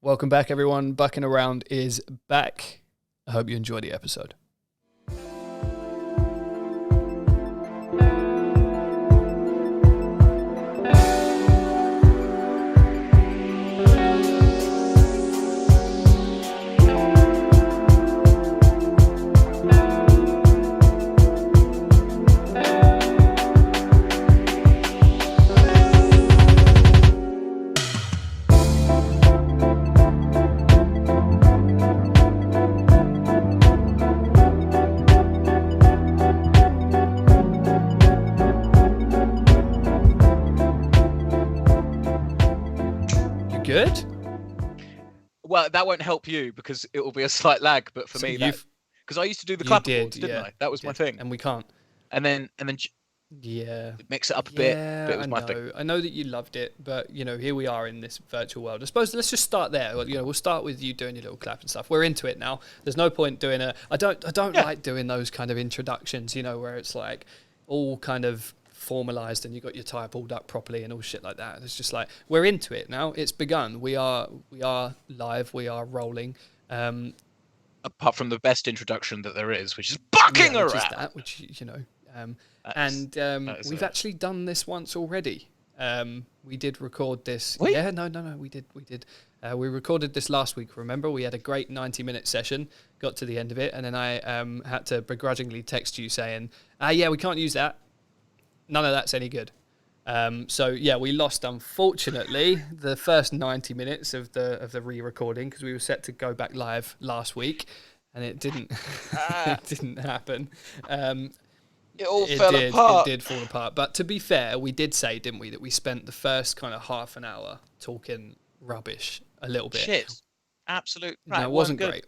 Welcome back, everyone. Buckin Around is back. I hope you enjoy the episode. Good? Well, that won't help you because it will be a slight lag, but for me, because I used to do the clapperboards, didn't I? That was my thing. And we can't. And then mix it up a bit. But it was my thing. I know that you loved it, but here we are in this virtual world. I suppose let's just start there. We'll start with you doing your little clap and stuff. We're into it now. There's no point doing I don't like doing those kind of introductions, where it's like all kind of formalized and you got your tie pulled up properly and all shit like that. It's just like we're into it now. It's begun. We are live. We are rolling. Apart from the best introduction that there is, which is Bucking Around. We've actually done this once already. We did record this. Wait? Yeah, no, we did. We recorded this last week. Remember, we had a great 90-minute session. Got to the end of it, and then I had to begrudgingly text you saying, "Yeah, we can't use that. None of that's any good." We lost, unfortunately, the first 90 minutes of the re-recording because we were set to go back live last week, and it didn't. It didn't happen. It all fell apart. It did fall apart. But to be fair, we did say, didn't we, that we spent the first kind of half an hour talking rubbish a little bit. Shit. Absolute crap. No, it wasn't great.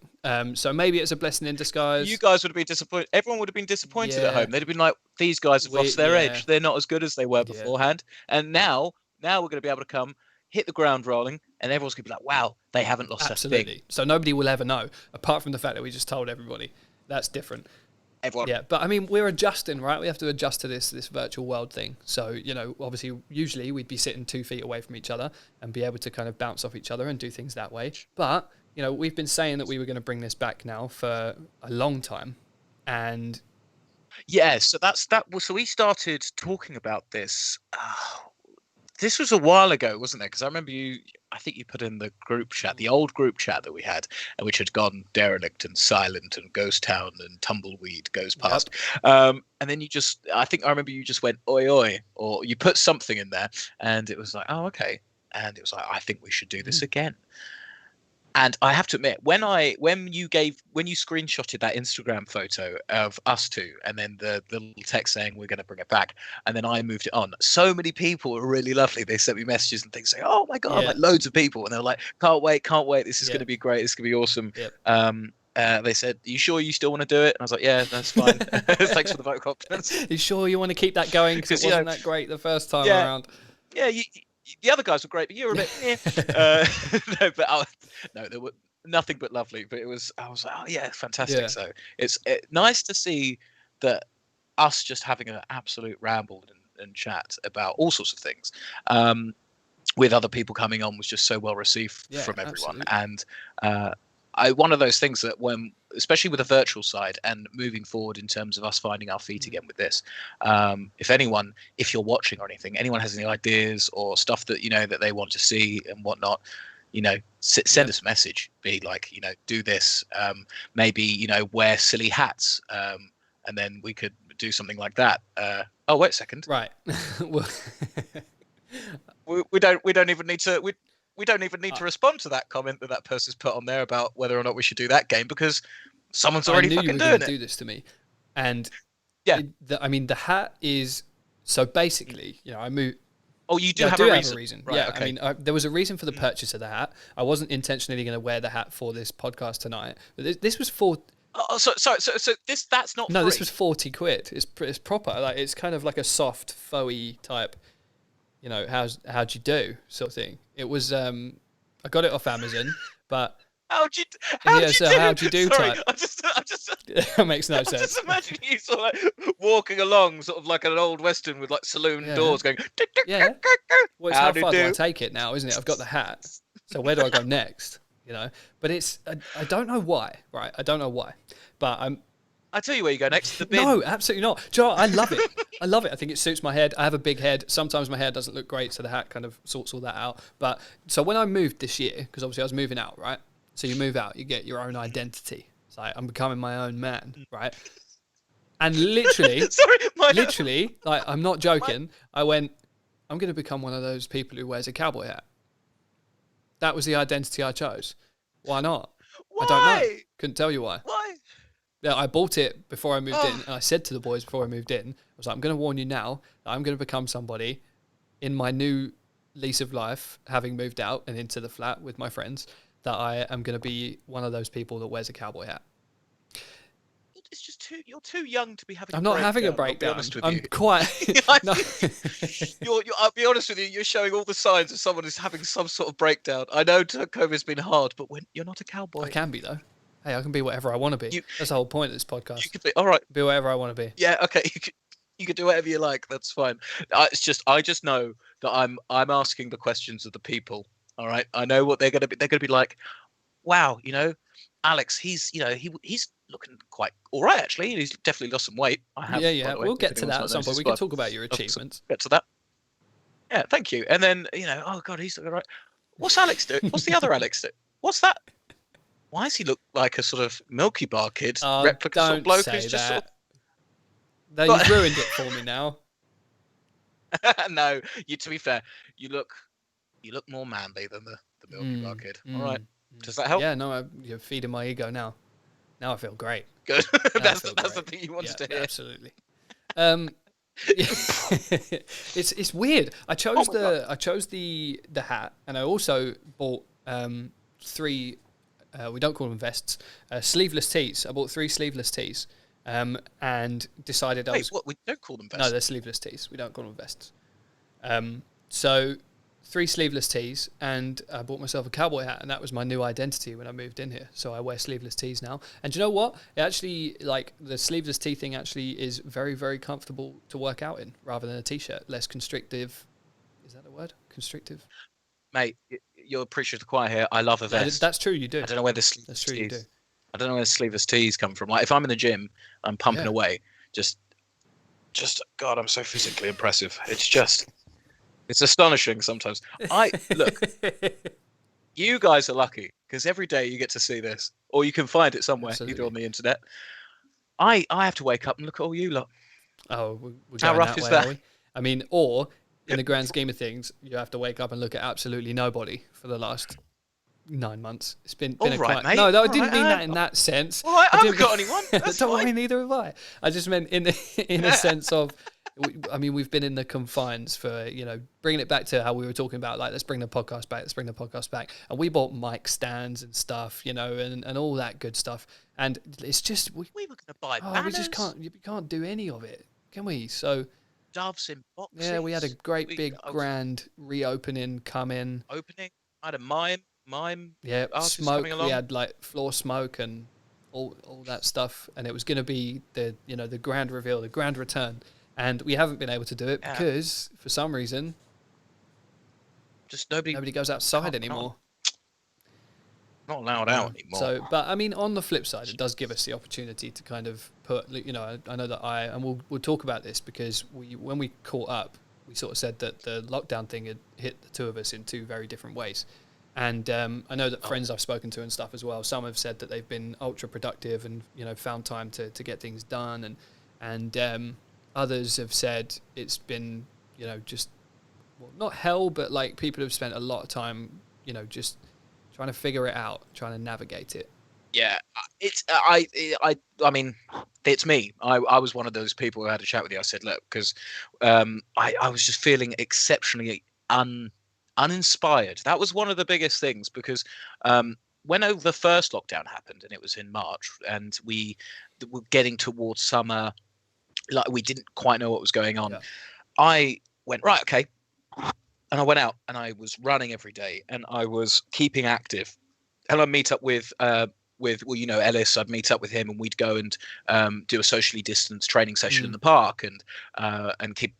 So maybe it's a blessing in disguise. You guys would have been disappointed. Everyone would have been disappointed at home. They'd have been like, these guys have lost their edge. They're not as good as they were beforehand. And now we're going to be able to come, hit the ground rolling, and everyone's going to be like, wow, they haven't lost their thing. So nobody will ever know, apart from the fact that we just told everybody. That's different. Everyone. Yeah, but I mean, we're adjusting, right? We have to adjust to this virtual world thing. So, obviously, usually we'd be sitting 2 feet away from each other and be able to kind of bounce off each other and do things that way. But, we've been saying that we were going to bring this back now for a long time. And yeah, so so we started talking about this. This was a while ago, wasn't it? Because I remember I think you put in the group chat, the old group chat that we had, and which had gone derelict and silent and ghost town and tumbleweed goes past. Yep. And then I remember you just went, oi, oi, or you put something in there and it was like, oh, okay. And it was like, I think we should do this again. And I have to admit, when you screenshotted that Instagram photo of us two, and then the little text saying we're going to bring it back, and then I moved it on, so many people were really lovely. They sent me messages and things saying, "Oh my god!" Like loads of people, and they were like, "Can't wait! This is going to be great. This is going to be awesome." Yep. They said, "Are you sure you still want to do it?" And I was like, "Yeah, that's fine." Thanks for the vote of confidence. Are you sure you want to keep that going? Because it wasn't that great the first time around. Yeah, the other guys were great, but you were a bit. No, they were nothing but lovely. But I was like, oh yeah, fantastic. Yeah. So it's nice to see that us just having an absolute ramble and chat about all sorts of things, with other people coming on was just so well received from everyone. Absolutely. And one of those things that especially with the virtual side and moving forward in terms of us finding our feet again with this, if you're watching or anything, anyone has any ideas or stuff that that they want to see and whatnot, send us a message. Be like, do this. Maybe wear silly hats, and then we could do something like that. Oh, wait a second. Right. we don't even need to. We don't even need to respond to that comment that person's put on there about whether or not we should do that game, because someone's already fucking doing it. Do this to me, and the hat is so basically, I moved. Oh, you have a reason. Right, yeah, okay. I mean, there was a reason for the purchase of the hat. I wasn't intentionally going to wear the hat for this podcast tonight, but this was for. Oh, so that's not. No, free. This was 40 quid. It's proper. Like, it's kind of like a soft, faux-y type. How'd you do sort of thing. It was I got it off Amazon, but how'd you do Sorry, type. I just That makes no sense. Just imagine you sort of like walking along, sort of like an old western with like saloon doors going. Yeah. Well, it's how far do I take it now, isn't it? I've got the hat. So where do I go next? you know. But I don't know why, right? I don't know why, but I tell you where you go next, the bin. No, absolutely not. Do you know what? I love it. I love it. I think it suits my head. I have a big head. Sometimes my hair doesn't look great, so the hat kind of sorts all that out. But so when I moved this year, because obviously I was moving out, right? So you move out, you get your own identity. It's like I'm becoming my own man, right? And literally, literally, like I'm not joking. I went, I'm going to become one of those people who wears a cowboy hat. That was the identity I chose. Why not? Why? I don't know. Couldn't tell you why. Why? Yeah, I bought it before I moved in, and I said to the boys before I moved in, I was like, I'm going to warn you now that I'm going to become somebody in my new lease of life, having moved out and into the flat with my friends, that I am going to be one of those people that wears a cowboy hat. It's just you're too young to be having I'm not having a breakdown. I'll be honest with I'm you. quite... No. I'll be honest with you, you're showing all the signs of someone who's having some sort of breakdown. I know COVID's been hard, but when you're not a cowboy. I can be, though. Hey, I can be whatever I want to be. That's the whole point of this podcast. You can be, all right. Be whatever I want to be. Yeah, okay. You can do whatever you like. That's fine. I just know that I'm asking the questions of the people. All right. I know what they're gonna be. They're gonna be like, wow, Alex, he's looking quite all right actually. He's definitely lost some weight. I have. Yeah. We'll get to that at some point. We can talk about your achievements. Get to that. Yeah, thank you. And then oh god, he's looking all right. What's Alex doing? What's the other Alex doing? What's that? Why does he look like a sort of Milky Bar kid replica sort of bloke who's just sort of... You've ruined it for me now. No, to be fair, you look more manly than the Milky Bar kid. All right, does that help? Yeah, no, you're feeding my ego now. Now I feel great. Good. That's the thing you wanted to hear. Absolutely. It's weird. I chose the hat, and I also bought 3. We don't call them vests. Sleeveless tees. I bought 3 sleeveless tees, and decided what? We don't call them vests. No, they're sleeveless tees. We don't call them vests. So 3 sleeveless tees, and I bought myself a cowboy hat, and that was my new identity when I moved in here. So I wear sleeveless tees now. And do you know what? It actually, like, the sleeveless tee thing actually is very, very comfortable to work out in, rather than a t-shirt. Less constrictive. Is that a word? Constrictive? Mate, you're preaching to the choir here. I love a vest. That's true, you do. I don't know where the sleeveless tees. I don't know where the sleeveless tees come from. Like, if I'm in the gym, I'm pumping away. Just God, I'm so physically impressive. It's astonishing sometimes. Look, you guys are lucky because every day you get to see this, or you can find it somewhere, either on the internet. I have to wake up and look at all you lot. Oh, we're how rough is that? I mean, or in the grand scheme of things, you have to wake up and look at absolutely nobody for the last 9 months. It's been all a right, quite... mate. No, I didn't mean that in that sense. Well, I haven't got anyone. That's don't fine. worry, neither have I. I just meant in a sense of, I mean, we've been in the confines for, bringing it back to how we were talking about, like, let's bring the podcast back. And we bought mic stands and stuff, and all that good stuff. And it's just... We were going to buy banners. We just can't do any of it, can we? So... Doves in boxes. Yeah, we had a great big grand reopening come in. Opening. I had a mime. Yeah, smoke. Coming along. We had like floor smoke and all that stuff, and it was going to be the grand reveal, the grand return, and we haven't been able to do it because for some reason, just nobody goes outside anymore. Not allowed out anymore. So, but I mean, on the flip side, it does give us the opportunity to kind of put, I know that and we'll talk about this because when we caught up, we sort of said that the lockdown thing had hit the two of us in 2 very different ways. And I know that friends I've spoken to and stuff as well, some have said that they've been ultra productive and, found time to get things done. And others have said it's been, just, well, not hell, but like people have spent a lot of time, just trying to figure it out, trying to navigate it. Yeah, it's I mean, it's me. I was one of those people who had a chat with you. I said, look, because I was just feeling exceptionally uninspired. That was one of the biggest things because when the first lockdown happened, and it was in March, and we were getting towards summer, like we didn't quite know what was going on. Yeah. I went, right, okay. And I went out and I was running every day and I was keeping active. And I'd meet up with Ellis. I'd meet up with him and we'd go and do a socially distanced training session in the park and keep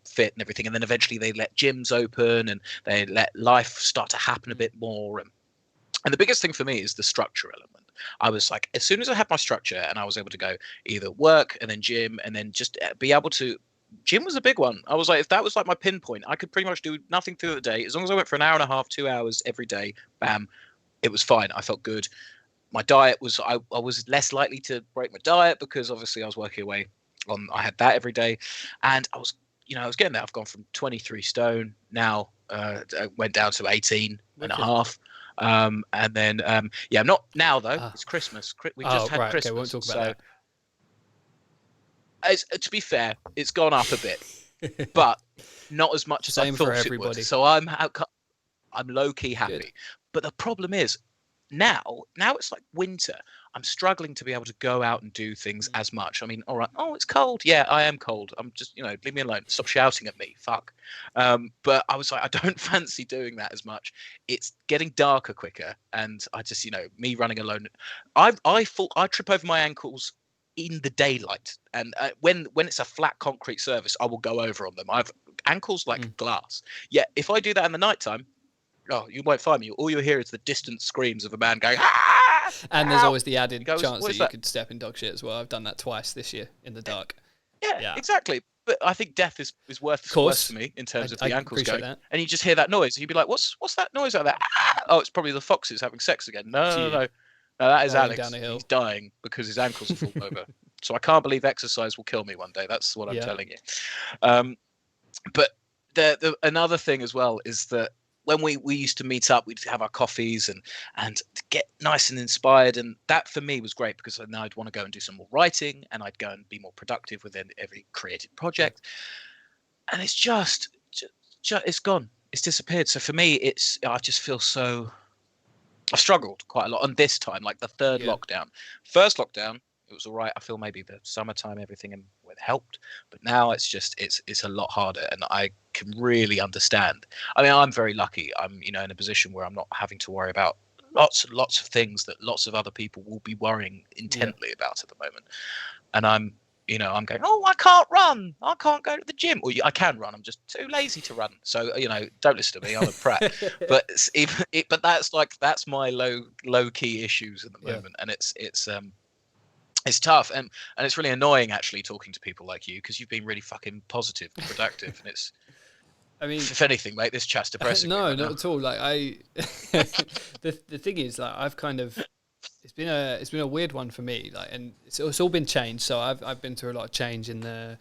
fit and everything. And then eventually they let gyms open and they let life start to happen a bit more. And the biggest thing for me is the structure element. I was like, as soon as I had my structure and I was able to go either work and then gym and then just be able to, gym was a big one. I was like, if that was like my pinpoint, I could pretty much do nothing through the day. As long as I went for an hour and a half, 2 hours every day, bam, it was fine. I felt good. My diet was, I was less likely to break my diet because obviously I was working away on, I had that every day. And I was, I was getting there. I've gone from 23 stone now, I went down to 18 and a Wicked. half. And then, yeah, I'm not now though. It's Christmas. We just had right, Christmas. okay, won't talk So, about to be fair, it's gone up a bit, but not as much as I Same for thought it everybody. would. So I'm low key happy. Good. But the problem is now it's like winter. I'm struggling to be able to go out and do things as much. I mean, all right, oh, it's cold. Yeah, I am cold. I'm just, leave me alone. Stop shouting at me. Fuck. But I was like, I don't fancy doing that as much. It's getting darker quicker. And I just, me running alone. I trip over my ankles in the daylight. And when it's a flat concrete surface, I will go over on them. I've ankles like glass. Yeah, if I do that in the nighttime, oh, you won't find me. All you'll hear is the distant screams of a man going, ah! And there's always the added goes, chance that you that? could step in dog shit as well. I've done that twice this year in the dark. Yeah, exactly. But I think death is worse for me in terms of the ankles going. That. And you just hear that noise. You'd be like, what's that noise out there? Ah! Oh, it's probably the foxes having sex again. No, that is Alex. He's dying because his ankles are fallen over. So I can't believe exercise will kill me one day. That's what I'm telling you. But another thing as well is that when we used to meet up, we'd have our coffees and get nice and inspired. And that for me was great because then I'd want to go and do some more writing and I'd go and be more productive within every creative project. And it's just it's gone. It's disappeared. So for me, I just feel so, I struggled quite a lot on this time, like the third lockdown. First lockdown, it was all right. I feel maybe the summertime, everything helped, but now it's a lot harder, and I can really understand. I mean, I'm very lucky. I'm in a position where I'm not having to worry about lots and lots of things that lots of other people will be worrying intently about at the moment. And I'm going, oh, I can't run. I can't go to the gym. Or I can run. I'm just too lazy to run. So, don't listen to me. I'm a prat. But that's my low key issues at the moment. And it's tough. And it's really annoying actually talking to people like you because you've been really fucking positive and productive. And it's, I mean, if anything, mate, this chat's depressing. No, not at all. Like the thing is, like, I've kind of, it's been a weird one for me, like, and it's all been changed. So I've been through a lot of change in the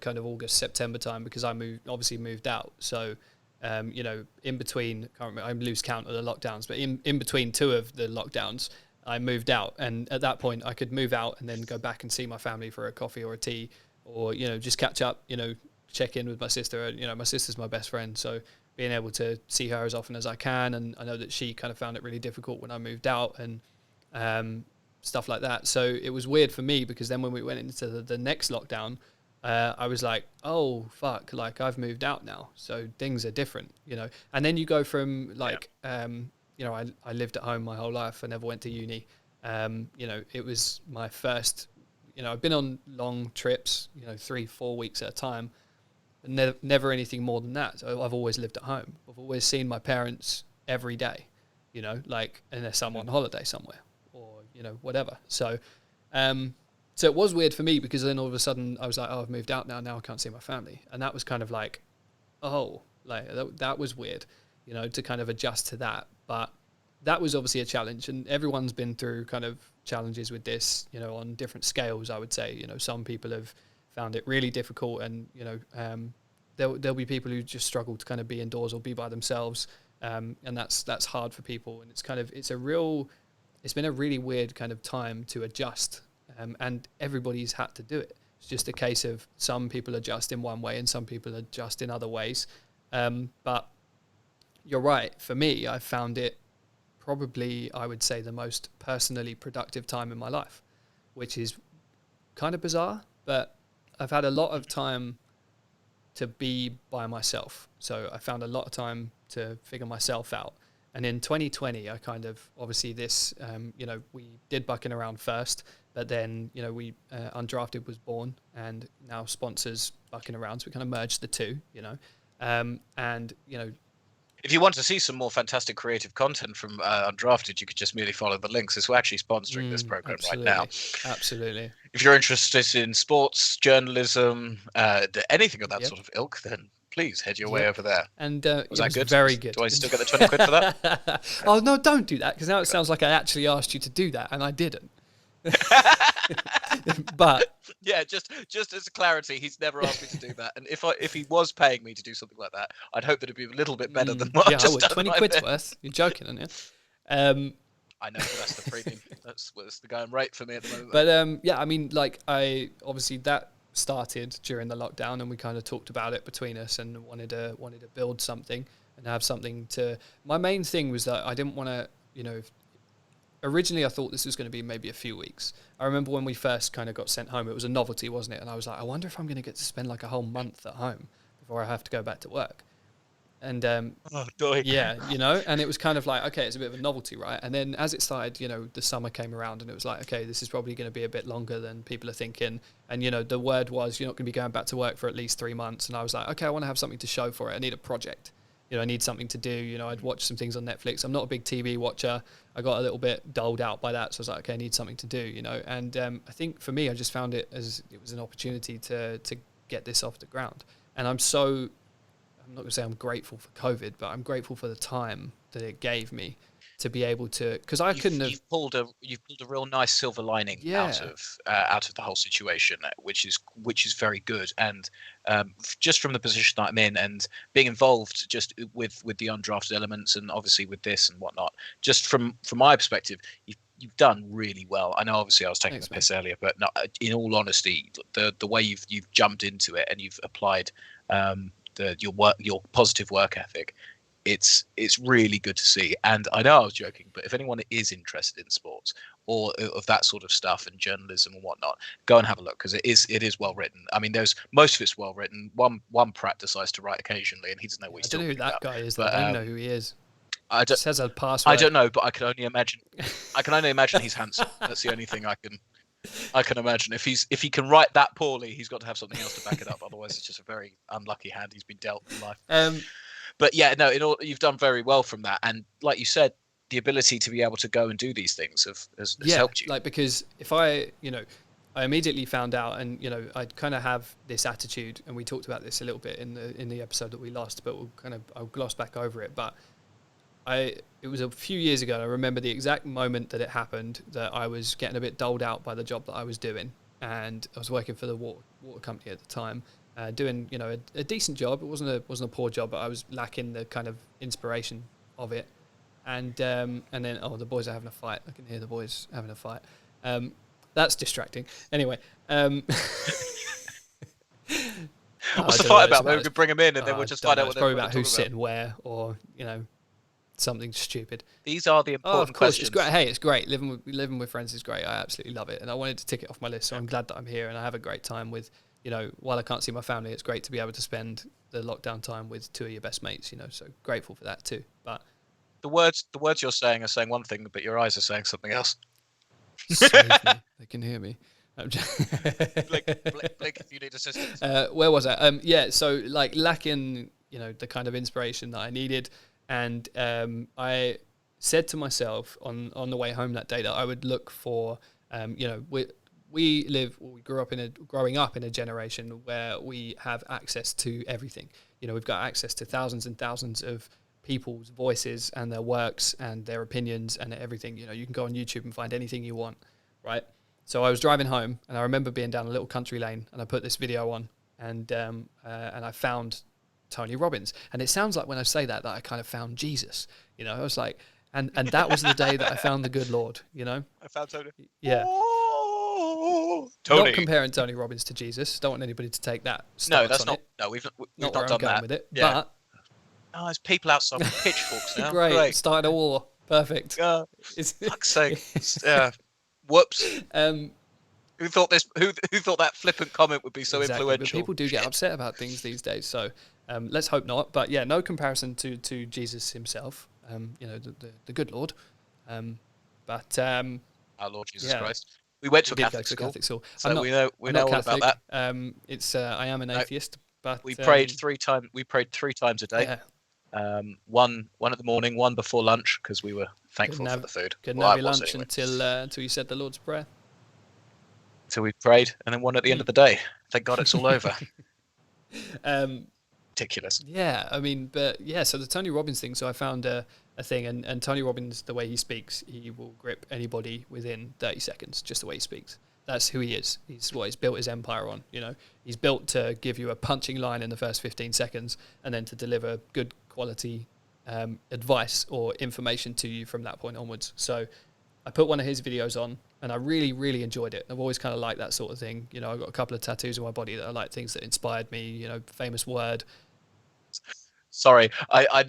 kind of August, September time because I moved out. So in between, I lose count of the lockdowns, but in between two of the lockdowns, I moved out, and at that point I could move out and then go back and see my family for a coffee or a tea, or just catch up, check in with my sister. My sister's my best friend, so being able to see her as often as I can, and I know that she kind of found it really difficult when I moved out and stuff like that. So it was weird for me because then when we went into the next lockdown, I was like, oh fuck, like I've moved out now, so things are different, and then you go from like I lived at home my whole life. I never went to uni. It was my first, I've been on long trips, 3-4 weeks at a time, but never anything more than that. So I've always lived at home. I've always seen my parents every day, like unless I'm on holiday somewhere or, whatever. So, so it was weird for me because then all of a sudden I was like, oh, I've moved out now. Now I can't see my family. And that was kind of like, oh, like that was weird, to kind of adjust to that. But that was obviously a challenge, and everyone's been through kind of challenges with this, on different scales, I would say. Some people have found it really difficult, and, there'll be people who just struggle to kind of be indoors or be by themselves. And that's hard for people. And it's been a really weird kind of time to adjust. And everybody's had to do it. It's just a case of some people adjust in one way and some people adjust in other ways. But you're right. For me, I found it probably, I would say, the most personally productive time in my life, which is kind of bizarre, but I've had a lot of time to be by myself. So I found a lot of time to figure myself out. And in 2020, I kind of, obviously this, we did Buckin around first, but then, we Undrafted was born and now sponsors Buckin around. So we kind of merged the two, and, If you want to see some more fantastic creative content from Undrafted, you could just merely follow the links. As we're actually sponsoring this program right now. Absolutely. If you're interested in sports, journalism, anything of that sort of ilk, then please head your way over there. And was that good? Very good. Do I still get the 20 quid for that? Oh, no, don't do that, because now it sounds like I actually asked you to do that, and I didn't. But yeah, just as clarity, he's never asked me to do that. And if he was paying me to do something like that, I'd hope that it'd be a little bit better than what I've just done. 20 quid's worth. You're joking, aren't you? I know, but that's the premium. That's the going rate for me at the moment. But yeah, I mean, like, I obviously that started during the lockdown, and we kind of talked about it between us, and wanted to build something and have something to. My main thing was that I didn't want to, you know. Originally, I thought this was going to be maybe a few weeks. I remember when we first kind of got sent home, it was a novelty, wasn't it? And I was like, I wonder if I'm going to get to spend like a whole month at home before I have to go back to work. And yeah, you know, and it was kind of like, okay, it's a bit of a novelty, right? And then as it started, you know, the summer came around, and it was like, okay, this is probably going to be a bit longer than people are thinking. And, you know, the word was, you're not going to be going back to work for at least 3 months. And I was like, okay, I want to have something to show for it. I need a project. You know, I need something to do. You know, I'd watch some things on Netflix. I'm not a big TV watcher. I got a little bit dulled out by that. So I was like, okay, I need something to do, you know. And I think for me, I just found it as it was an opportunity to get this off the ground. And I'm not going to say I'm grateful for COVID, but I'm grateful for the time that it gave me to be able to, because I couldn't have. You've pulled a real nice silver lining out of the whole situation, which is very good. And just from the position that I'm in, and being involved just with the undrafted elements, and obviously with this and whatnot, just from my perspective, you've done really well. I know obviously I was taking the piss earlier, but no, in all honesty, the way you've jumped into it and you've applied your positive work ethic, it's really good to see. And I know I was joking, but if anyone is interested in sports or of that sort of stuff and journalism and whatnot, go and have a look, because it is well written. I mean, most of it's well written. One Pratt decides to write occasionally, and he doesn't know what he's talking about. I don't know who that guy is. But, I don't know who he is. I don't, it says a password. I don't know, but I can only imagine he's handsome. That's the only thing I can imagine. If he can write that poorly, he's got to have something else to back it up. Otherwise, it's just a very unlucky hand he's been dealt in life. But yeah, no, you've done very well from that. And like you said, the ability to be able to go and do these things has helped you. Like, because if I immediately found out, and, you know, I'd kind of have this attitude, and we talked about this a little bit in the episode that we lost, but I'll gloss back over it. But it was a few years ago, and I remember the exact moment that it happened, that I was getting a bit doled out by the job that I was doing. And I was working for the water company at the time. Doing, you know, a decent job. It wasn't a poor job, but I was lacking the kind of inspiration of it. And then the boys are having a fight. I can hear the boys having a fight. That's distracting. Anyway, what's the fight about? Maybe we could bring them in, and then we'll just find out what they're probably about who's sitting where, or, you know, something stupid. These are the important questions. It's great. Hey, it's great. Living with friends is great. I absolutely love it, and I wanted to tick it off my list. So I'm glad that I'm here, and I have a great time with. You know, while I can't see my family, it's great to be able to spend the lockdown time with two of your best mates, you know, so grateful for that too. But the words you're saying are saying one thing, but your eyes are saying something else. Save me. They can hear me. Blake, if you need assistance. Where was I? Yeah, so like lacking, you know, the kind of inspiration that I needed. And I said to myself on the way home that day that I would look for, you know, growing up in a generation where we have access to everything. You know, we've got access to thousands and thousands of people's voices and their works and their opinions and everything. You know, you can go on YouTube and find anything you want, right? So I was driving home, and I remember being down a little country lane, and I put this video on, and I found Tony Robbins. And it sounds like when I say that I kind of found Jesus. You know, I was like, and that was the day that I found the good Lord. You know, I found Tony. Yeah. Tony. Not comparing Tony Robbins to Jesus. Don't want anybody to take that. No, that's not. It. No, we've not not done that with it. Yeah. But there's people outside with pitchforks now. Great. Started a war. Perfect. Fuck's sake. Yeah. Whoops. Who thought that flippant comment would be so influential? But people do get upset about things these days. So let's hope not. But yeah, no comparison to Jesus himself. You know, the good Lord. But our Lord Jesus Christ. We went to a Catholic school, so we know all Catholic. about that. I am an atheist, but we prayed 3 times. We prayed 3 times a day. Yeah. One at the morning, one before lunch, because we were thankful for the food. Couldn't have your lunch until you said the Lord's Prayer. Until we prayed, and then one at the end of the day. Thank God it's all over. Ridiculous. Yeah, I mean, but yeah, so the Tony Robbins thing. So I found a thing, and Tony Robbins, the way he speaks, he will grip anybody within 30 seconds, just the way he speaks. That's who he is. He's what he's built his empire on. You know, he's built to give you a punching line in the first 15 seconds, and then to deliver good quality advice or information to you from that point onwards. So I put one of his videos on, and I really, really enjoyed it. I've always kind of liked that sort of thing. You know, I've got a couple of tattoos on my body that are like things that inspired me. You know, famous word. Sorry, I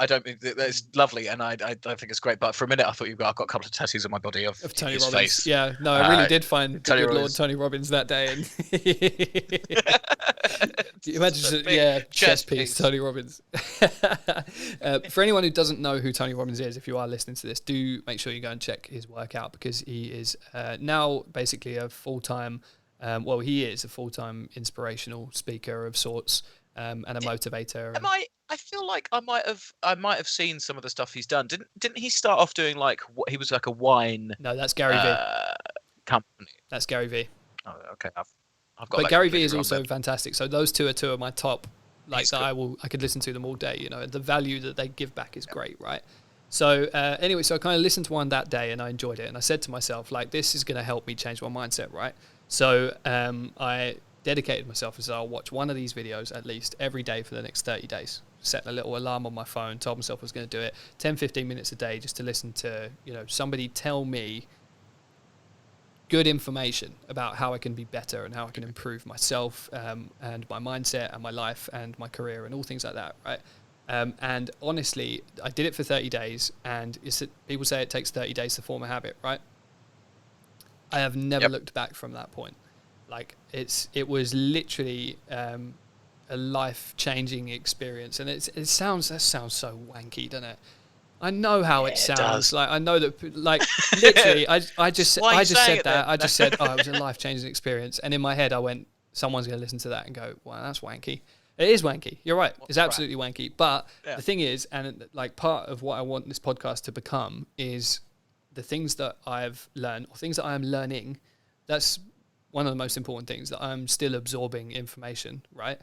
don't mean it's lovely, and I think it's great. But for a minute, I thought I've got a couple of tattoos on my body of Tony his Robbins. face. Yeah, no, I really did find the good Lord Tony Robbins that day. And imagine, chest piece, Tony Robbins. For anyone who doesn't know who Tony Robbins is, if you are listening to this, do make sure you go and check his work out, because he is now basically a full-time. He is a full-time inspirational speaker of sorts. And a motivator. I feel like I might have seen some of the stuff he's done. Didn't he start off doing like what he was like a wine? No, that's Gary V. Company. That's Gary V. Oh, okay. I've got. But Gary V is also fantastic. So those two are two of my top. Like that, I could listen to them all day. You know, the value that they give back is great, right? So anyway, so I kind of listened to one that day and I enjoyed it, and I said to myself, like, this is going to help me change my mindset, right? So I dedicated myself and said I'll watch one of these videos at least every day for the next 30 days. Set a little alarm on my phone, told myself I was going to do it 10-15 minutes a day just to listen to, you know, somebody tell me good information about how I can be better and how I can improve myself and my mindset and my life and my career and all things like that, right? And honestly, I did it for 30 days, and people say it takes 30 days to form a habit, right? I have never looked back from that point. Like it was literally a life-changing experience, and that sounds so wanky, doesn't it? I know how it sounds. Does. Like I know that, like literally, I just said that. I just said, oh, it was a life-changing experience, and in my head, I went, someone's going to listen to that and go, wow, that's wanky. It is wanky. You're right. It's absolutely wanky. But the thing is, and like part of what I want this podcast to become is the things that I've learned or things that I am learning. That's one of the most important things, that I'm still absorbing information, right?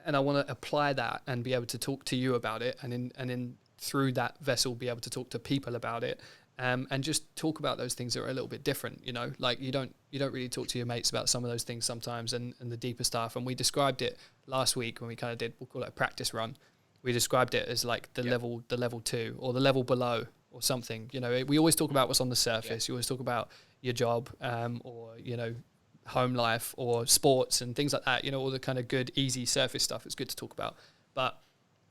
And I want to apply that and be able to talk to you about it, and in through that vessel be able to talk to people about it, and just talk about those things that are a little bit different, you know, like you don't really talk to your mates about some of those things sometimes, and the deeper stuff. And we described it last week when we kind of did, we'll call it a practice run. We described it as like the level 2 or the level below or something, you know. We always talk about what's on the surface. You always talk about your job, or, you know, home life or sports and things like that, you know, all the kind of good, easy surface stuff. It's good to talk about. But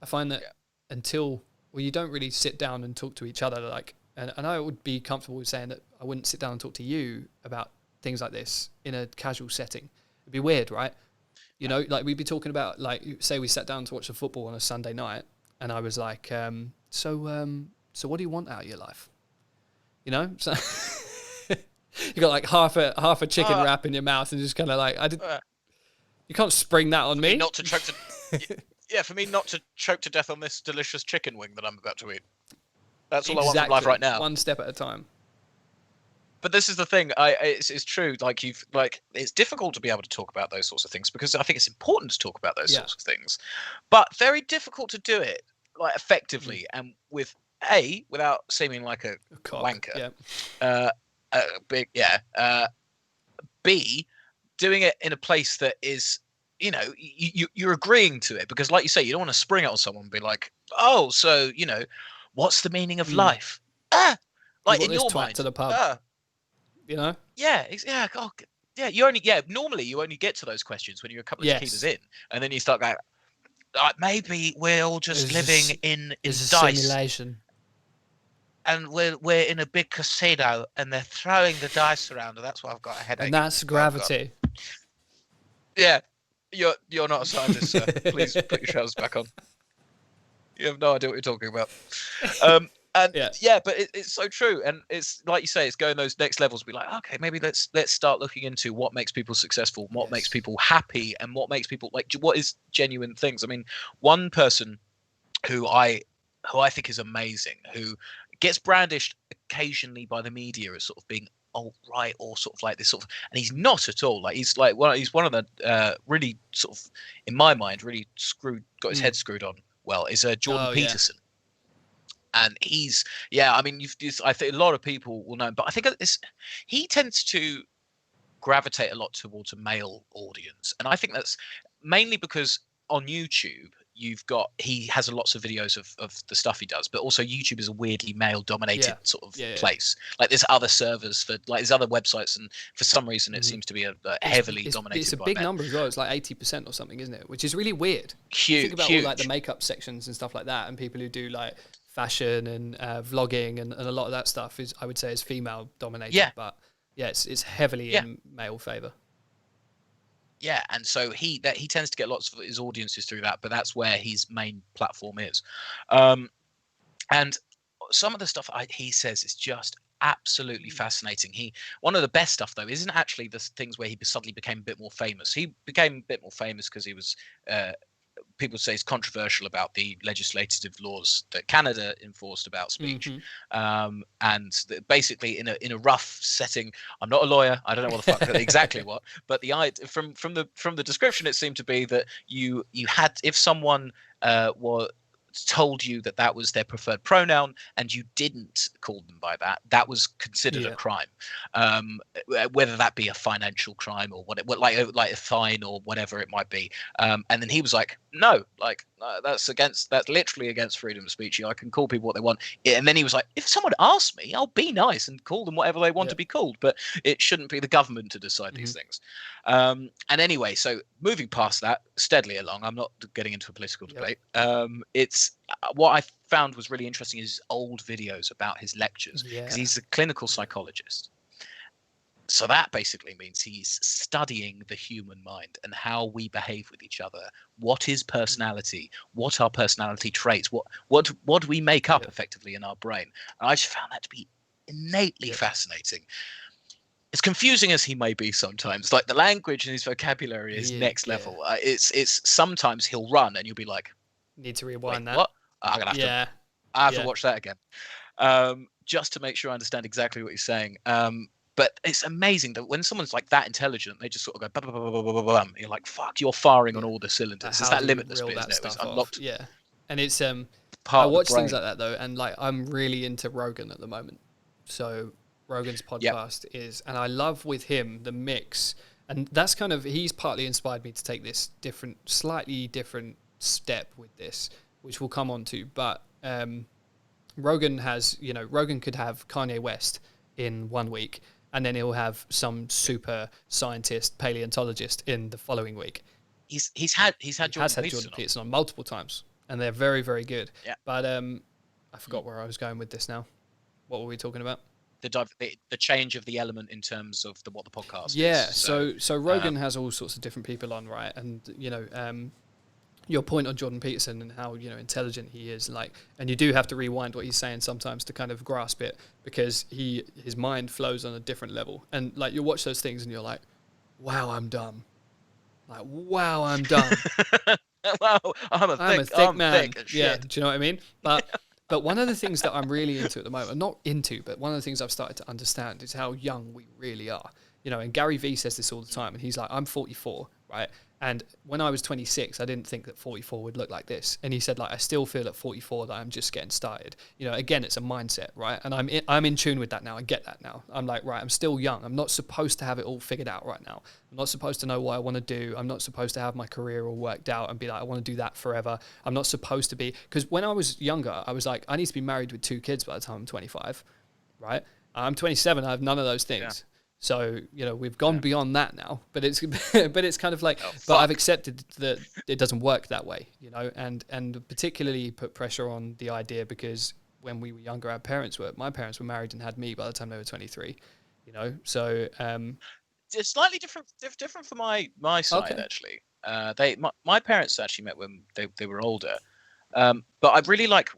I find that until you don't really sit down and talk to each other, like, and I would be comfortable with saying that I wouldn't sit down and talk to you about things like this in a casual setting. It'd be weird, right? You know, like we'd be talking about, like, say we sat down to watch the football on a Sunday night, and I was like, so what do you want out of your life? You know, so you got like half a chicken wrap in your mouth and just kind of like, you can't spring that on me. Not to choke to, for me not to choke to death on this delicious chicken wing that I'm about to eat. That's all I want from life right now. One step at a time. But this is the thing. It's true. Like it's difficult to be able to talk about those sorts of things, because I think it's important to talk about those sorts of things, but very difficult to do it like effectively and without seeming like a wanker. B, doing it in a place that is, you know, you're agreeing to it, because like you say, you don't want to spring it on someone and be like, oh, so, you know, what's the meaning of life? Like in your mind, to the pub, you know? Normally you only get to those questions when you're a couple of tequilas in, and then you start going, maybe we're all just living in dice. Simulation. And we're in a big casino, and they're throwing the dice around, and that's why I've got a headache. And that's gravity. Yeah, you're not a scientist, sir. Please put your trousers back on. You have no idea what you're talking about. But it's so true, and it's like you say, it's going those next levels. Be like, okay, maybe let's start looking into what makes people successful, what makes people happy, and what makes people like what is genuine things. I mean, one person who I think is amazing, who gets brandished occasionally by the media as sort of being alt-right or sort of like this sort of, and he's not at all. Like he's like, well, he's one of the really sort of, in my mind, really got his head screwed on well, is Jordan Peterson. And he's, I mean, I think a lot of people will know him, but I think he tends to gravitate a lot towards a male audience, and I think that's mainly because on YouTube he has lots of videos of the stuff he does, but also YouTube is a weirdly male dominated sort of place. Like there's other servers for like there's other websites, and for some reason it seems to be a heavily dominated. It's a big number as well. It's like 80% or something, isn't it? Which is really weird. Huge. Think about all like the makeup sections and stuff like that, and people who do like fashion and vlogging and a lot of that stuff is, I would say, is female dominated. Yeah. But it's heavily in male favor. Yeah, and so he tends to get lots of his audiences through that, but that's where his main platform is. And some of the stuff he says is just absolutely fascinating. One of the best stuff though isn't actually the things where he suddenly became a bit more famous. He became a bit more famous because he was people say it's controversial about the legislative laws that Canada enforced about speech, and basically in a rough setting. I'm not a lawyer. I don't know what the fuck exactly what, but the idea from the description, it seemed to be that you had, if someone told you that was their preferred pronoun and you didn't call them by that was considered a crime, whether that be a financial crime or like a fine or whatever it might be. And then he was like, no, like that's literally against freedom of speech. I can call people what they want. And then he was like, if someone asks me, I'll be nice and call them whatever they want to be called, but it shouldn't be the government to decide these things. And anyway, so moving past that steadily along, I'm not getting into a political debate. It's what I found was really interesting is old videos about his lectures, because he's a clinical psychologist. So that basically means he's studying the human mind and how we behave with each other. What is personality? What are personality traits? What do we make up effectively in our brain? And I just found that to be innately fascinating. As confusing as he may be sometimes, like the language in his vocabulary is next level. It's sometimes he'll run and you'll be like, need to rewind that. What? I'm gonna have I have to watch that again, just to make sure I understand exactly what he's saying. But it's amazing that when someone's like that intelligent, they just sort of go, bum, bum, bum, bum, bum, bum. You're like, fuck, you're firing on all the cylinders. It's that limitless bit, isn't it? It's unlocked. Yeah, and it's I watch things like that though, and like I'm really into Rogan at the moment. So Rogan's podcast is, and I love with him the mix, and that's kind of, he's partly inspired me to take this slightly different step with this, which we'll come on to. But Rogan could have Kanye West in 1 week, and then he'll have some super scientist paleontologist in the following week. He's had Jordan Peterson on multiple times, and they're very, very good. Yeah. But I forgot where I was going with this now. What were we talking about? The change of the element in terms of what the podcast is. Yeah. So Rogan has all sorts of different people on, right? And your point on Jordan Peterson and how intelligent he is, and you do have to rewind what he's saying sometimes to kind of grasp it, because his mind flows on a different level, and like you watch those things and you're like, wow, I'm dumb. Like, wow, I'm dumb. Wow, I'm a thick man. Thick do you know what I mean? But one of the things that I'm really into at the moment, not into, but one of the things I've started to understand is how young we really are. And Gary Vee says this all the time, and he's like, I'm 44, right? And when I was 26, I didn't think that 44 would look like this. And he said, like, I still feel at 44 that I'm just getting started. Again, it's a mindset, right? And I'm in tune with that now. I get that now. I'm like, right, I'm still young. I'm not supposed to have it all figured out right now. I'm not supposed to know what I want to do. I'm not supposed to have my career all worked out and be like, I want to do that forever. I'm not supposed to be, because when I was younger, I was like, I need to be married with 2 kids by the time I'm 25, right? I'm 27. I have none of those things. Yeah. So, we've gone beyond that now, but it's kind of like, but I've accepted that it doesn't work that way, and particularly put pressure on the idea, because when we were younger, my parents were married and had me by the time they were 23, so, it's slightly different for my side, actually. My parents actually met when they were older. But I really like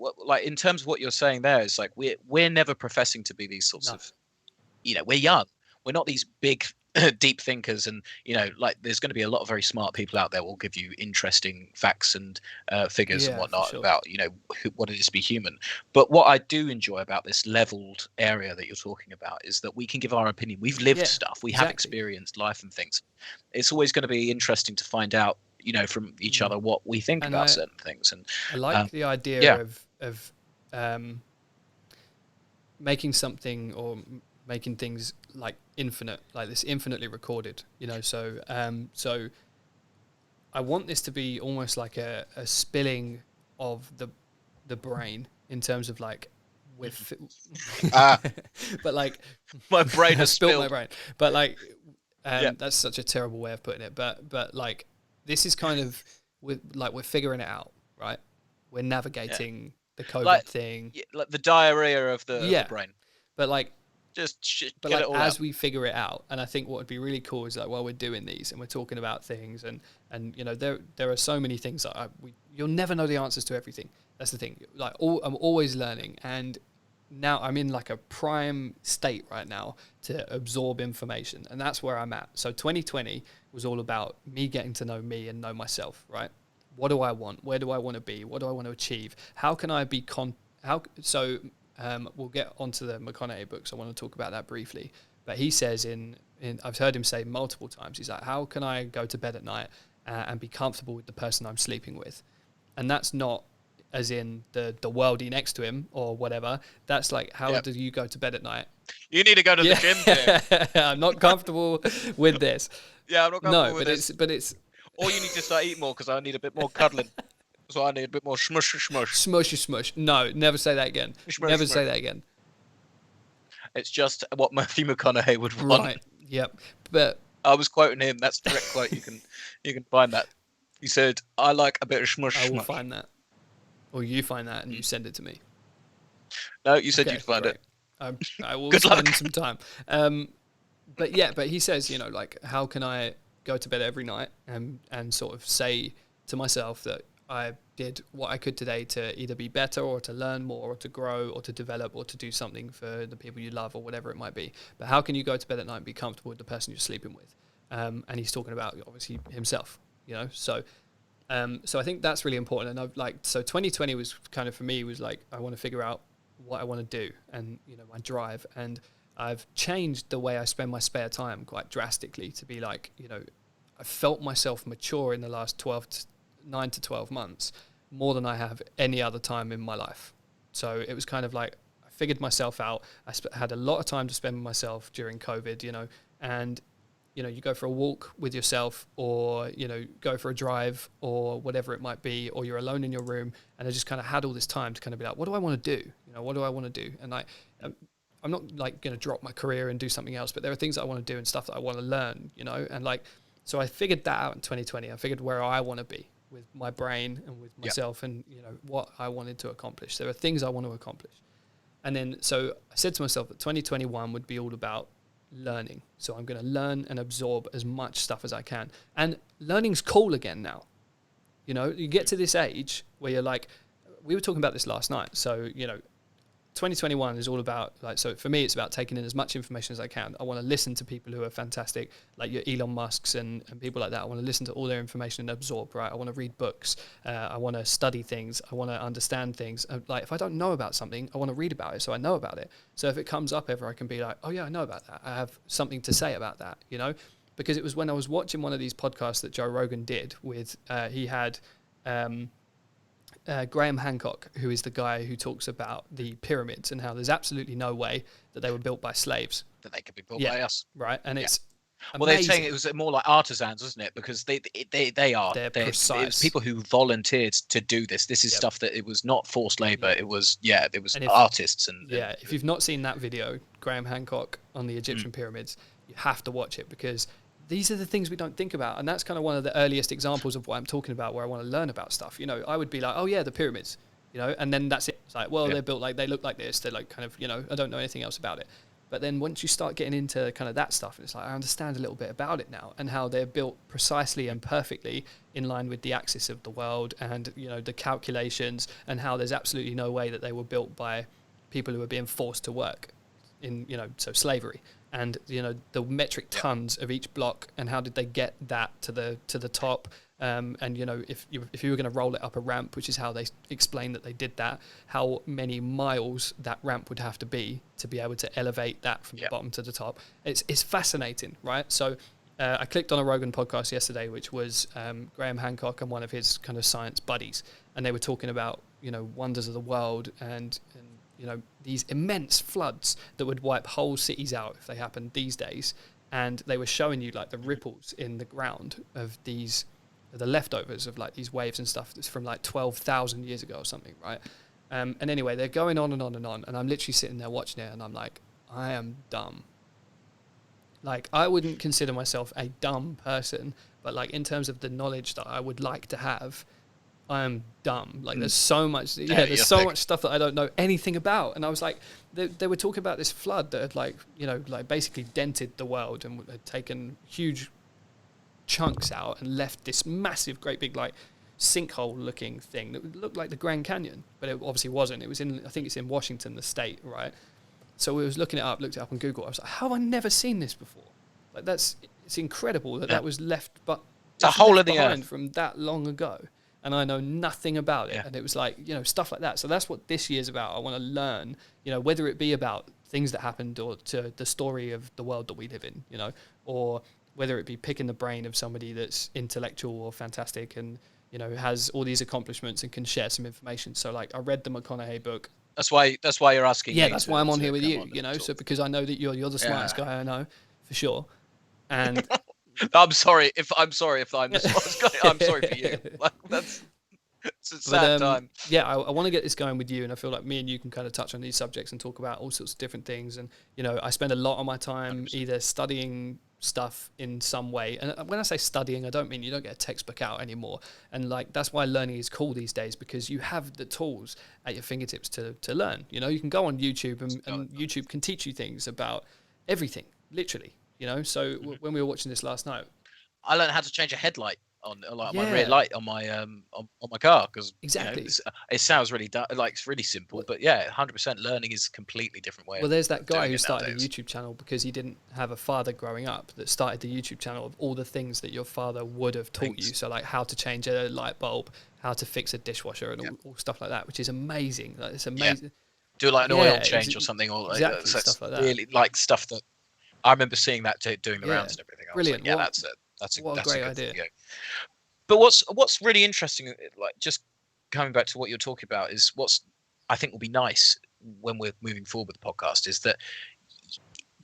in terms of what you're saying there, is like, we're never professing to be these sorts of, we're young. We're not these big deep thinkers, and like there's going to be a lot of very smart people out there will give you interesting facts and figures and Yeah, for whatnot sure. about what it is to be human. But what I do enjoy about this leveled area that you're talking about is that we can give our opinion. We've lived Yeah, stuff, we have exactly. experienced life and things. It's always going to be interesting to find out from each other what we think And about certain things. And I like the yeah, idea of making something or making things like infinite, like this infinitely recorded, so I want this to be almost like a spilling of the brain in terms of like with ah, but like my brain I has spilt my spilled. brain, but like Yeah, that's such a terrible way of putting it, but like this is kind of we're figuring it out, right? We're yeah. navigating the COVID Like thing. like the diarrhea of the Yeah, brain. but like Just but get it like all out. as we figure it out, and I think what would be really cool is like while we're doing these and we're talking about things, and there are so many things that you'll never know the answers to everything. That's the thing. Like I'm always learning, and now I'm in like a prime state right now to absorb information, and that's where I'm at. So 2020 was all about me getting to know me and know myself, right? What do I want? Where do I want to be? What do I want to achieve? How can I be we'll get onto the McConaughey books. I want to talk about that briefly. But he says I've heard him say multiple times, he's like, how can I go to bed at night and be comfortable with the person I'm sleeping with? And that's not as in the worldie next to him or whatever. That's like, how do you go to bed at night? You need to go to the gym, Tim. I'm not comfortable with this. Yeah, I'm not comfortable with this. But it's Or you need to start eating more because I need a bit more cuddling. So I need a bit more smush. smushy smush. No, never say that again. Smush, Never smush. say that again. It's just what Matthew McConaughey would want. Right. Yep. But I was quoting him. That's the direct quote. You can find that. He said, "I like a bit of smush." I will find that, or you find that and you send it to me. No, you said Okay, you'd find great. it. I will Good spend luck. some time. But he says, like, how can I go to bed every night and sort of say to myself that I did what I could today to either be better or to learn more or to grow or to develop or to do something for the people you love or whatever it might be. But how can you go to bed at night and be comfortable with the person you're sleeping with? And he's talking about obviously himself, So I think that's really important. And 2020 was kind of, for me, was like, I want to figure out what I want to do and, my drive. And I've changed the way I spend my spare time quite drastically to be like, I felt myself mature in the last 9 to 12 months more than I have any other time in my life. So it was kind of like, I figured myself out. I had a lot of time to spend with myself during COVID, and you go for a walk with yourself or, go for a drive or whatever it might be, or you're alone in your room. And I just kind of had all this time to kind of be like, what do I want to do? What do I want to do? And I'm not like going to drop my career and do something else, but there are things that I want to do and stuff that I want to learn, and so I figured that out in 2020. I figured where I want to be with my brain and with myself and, what I wanted to accomplish. There are things I want to accomplish. And then, so I said to myself that 2021 would be all about learning. So I'm going to learn and absorb as much stuff as I can. And learning's cool again now. You get to this age where you're like, we were talking about this last night. So, 2021 is all about, so for me, it's about taking in as much information as I can. I want to listen to people who are fantastic, like your Elon Musks and people like that. I want to listen to all their information and absorb, right? I want to read books. I want to study things. I want to understand things. If I don't know about something, I want to read about it so I know about it. So if it comes up ever, I can be like, oh yeah, I know about that. I have something to say about that, Because it was when I was watching one of these podcasts that Joe Rogan did with, he had... Graham Hancock, who is the guy who talks about the pyramids and how there's absolutely no way that they were built by slaves. That they could be built by us. Right. And it's amazing. Well, they're saying it was more like artisans, wasn't it? Because they are. They're precise. It was people who volunteered to do this. This is stuff that it was not forced labor. It was, artists. If you've not seen that video, Graham Hancock on the Egyptian pyramids, you have to watch it because these are the things we don't think about. And that's kind of one of the earliest examples of what I'm talking about, where I want to learn about stuff. I would be like, oh yeah, the pyramids, and then that's it. It's like, well, they're built they look like this. They're like kind of, I don't know anything else about it. But then once you start getting into kind of that stuff, it's like, I understand a little bit about it now and how they're built precisely and perfectly in line with the axis of the world and, the calculations and how there's absolutely no way that they were built by people who were being forced to work. in, so slavery, and the metric tons of each block, and how did they get that to the top. And if you were going to roll it up a ramp, which is how they explain that they did that, how many miles that ramp would have to be able to elevate that from the bottom to the top. It's fascinating, right? So I clicked on a Rogan podcast yesterday, which was Graham Hancock and one of his kind of science buddies, and they were talking about wonders of the world and these immense floods that would wipe whole cities out if they happened these days. And they were showing you like the ripples in the ground of the leftovers of like these waves and stuff that's from like 12,000 years ago or something, right? And anyway, they're going on and on and on, and I'm literally sitting there watching it, and I'm like, I am dumb. Like, I wouldn't consider myself a dumb person, but like in terms of the knowledge that I would like to have, I am dumb. Like there's so much, there's so much stuff that I don't know anything about. And I was like, they were talking about this flood that had like basically dented the world and had taken huge chunks out and left this massive, great big like sinkhole looking thing that looked like the Grand Canyon, but it obviously wasn't. It was I think it's in Washington, the state, right? So we was looked it up on Google. I was like, how have I never seen this before? Like it's incredible that was left, but it's a hole in the earth from that long ago. And I know nothing about it. Yeah. And it was like, stuff like that. So that's what this year's about. I want to learn, whether it be about things that happened or to the story of the world that we live in, or whether it be picking the brain of somebody that's intellectual or fantastic and, has all these accomplishments and can share some information. So like I read the McConaughey book. That's why you're asking. Yeah, that's why I'm on here with you, so because I know that you're the smartest guy I know for sure. And I'm sorry if I'm the smartest guy. I'm sorry for you. Like, it's a sad time. Yeah, I want to get this going with you, and I feel like me and you can kind of touch on these subjects and talk about all sorts of different things. And I spend a lot of my time 100%. Either studying stuff in some way, and when I say studying, I don't mean you don't get a textbook out anymore. And like that's why learning is cool these days, because you have the tools at your fingertips to learn. You can go on YouTube and YouTube can teach you things about everything, literally. So when we were watching this last night, I learned how to change a headlight on my rear light on my on my car, because exactly it sounds really it's really simple, but 100% learning is a completely different way. Well, there's that guy who started a YouTube channel because he didn't have a father growing up that started the YouTube channel of all the things that your father would have taught you. So like how to change a light bulb, how to fix a dishwasher, and all stuff like that, which is amazing. Like, it's amazing. Yeah. Do like an oil change or something, or exactly, stuff like that. Really like stuff that I remember seeing that doing the rounds and everything. Brilliant. Like, that's it. That's a great idea. But what's really interesting, like just coming back to what you're talking about, is what's I think will be nice when we're moving forward with the podcast is that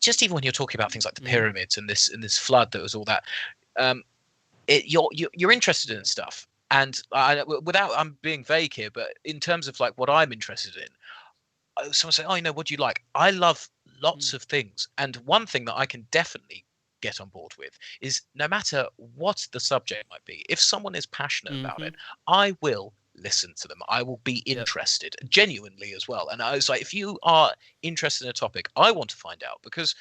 just even when you're talking about things like the pyramids and this flood that was all that, you're interested in stuff, and I'm being vague here, but in terms of like what I'm interested in, someone say, oh, what do you like? I love lots of things, and one thing that I can definitely get on board with is no matter what the subject might be, if someone is passionate about it, I will listen to them. I will be interested genuinely as well. And I was like, if you are interested in a topic, I want to find out, because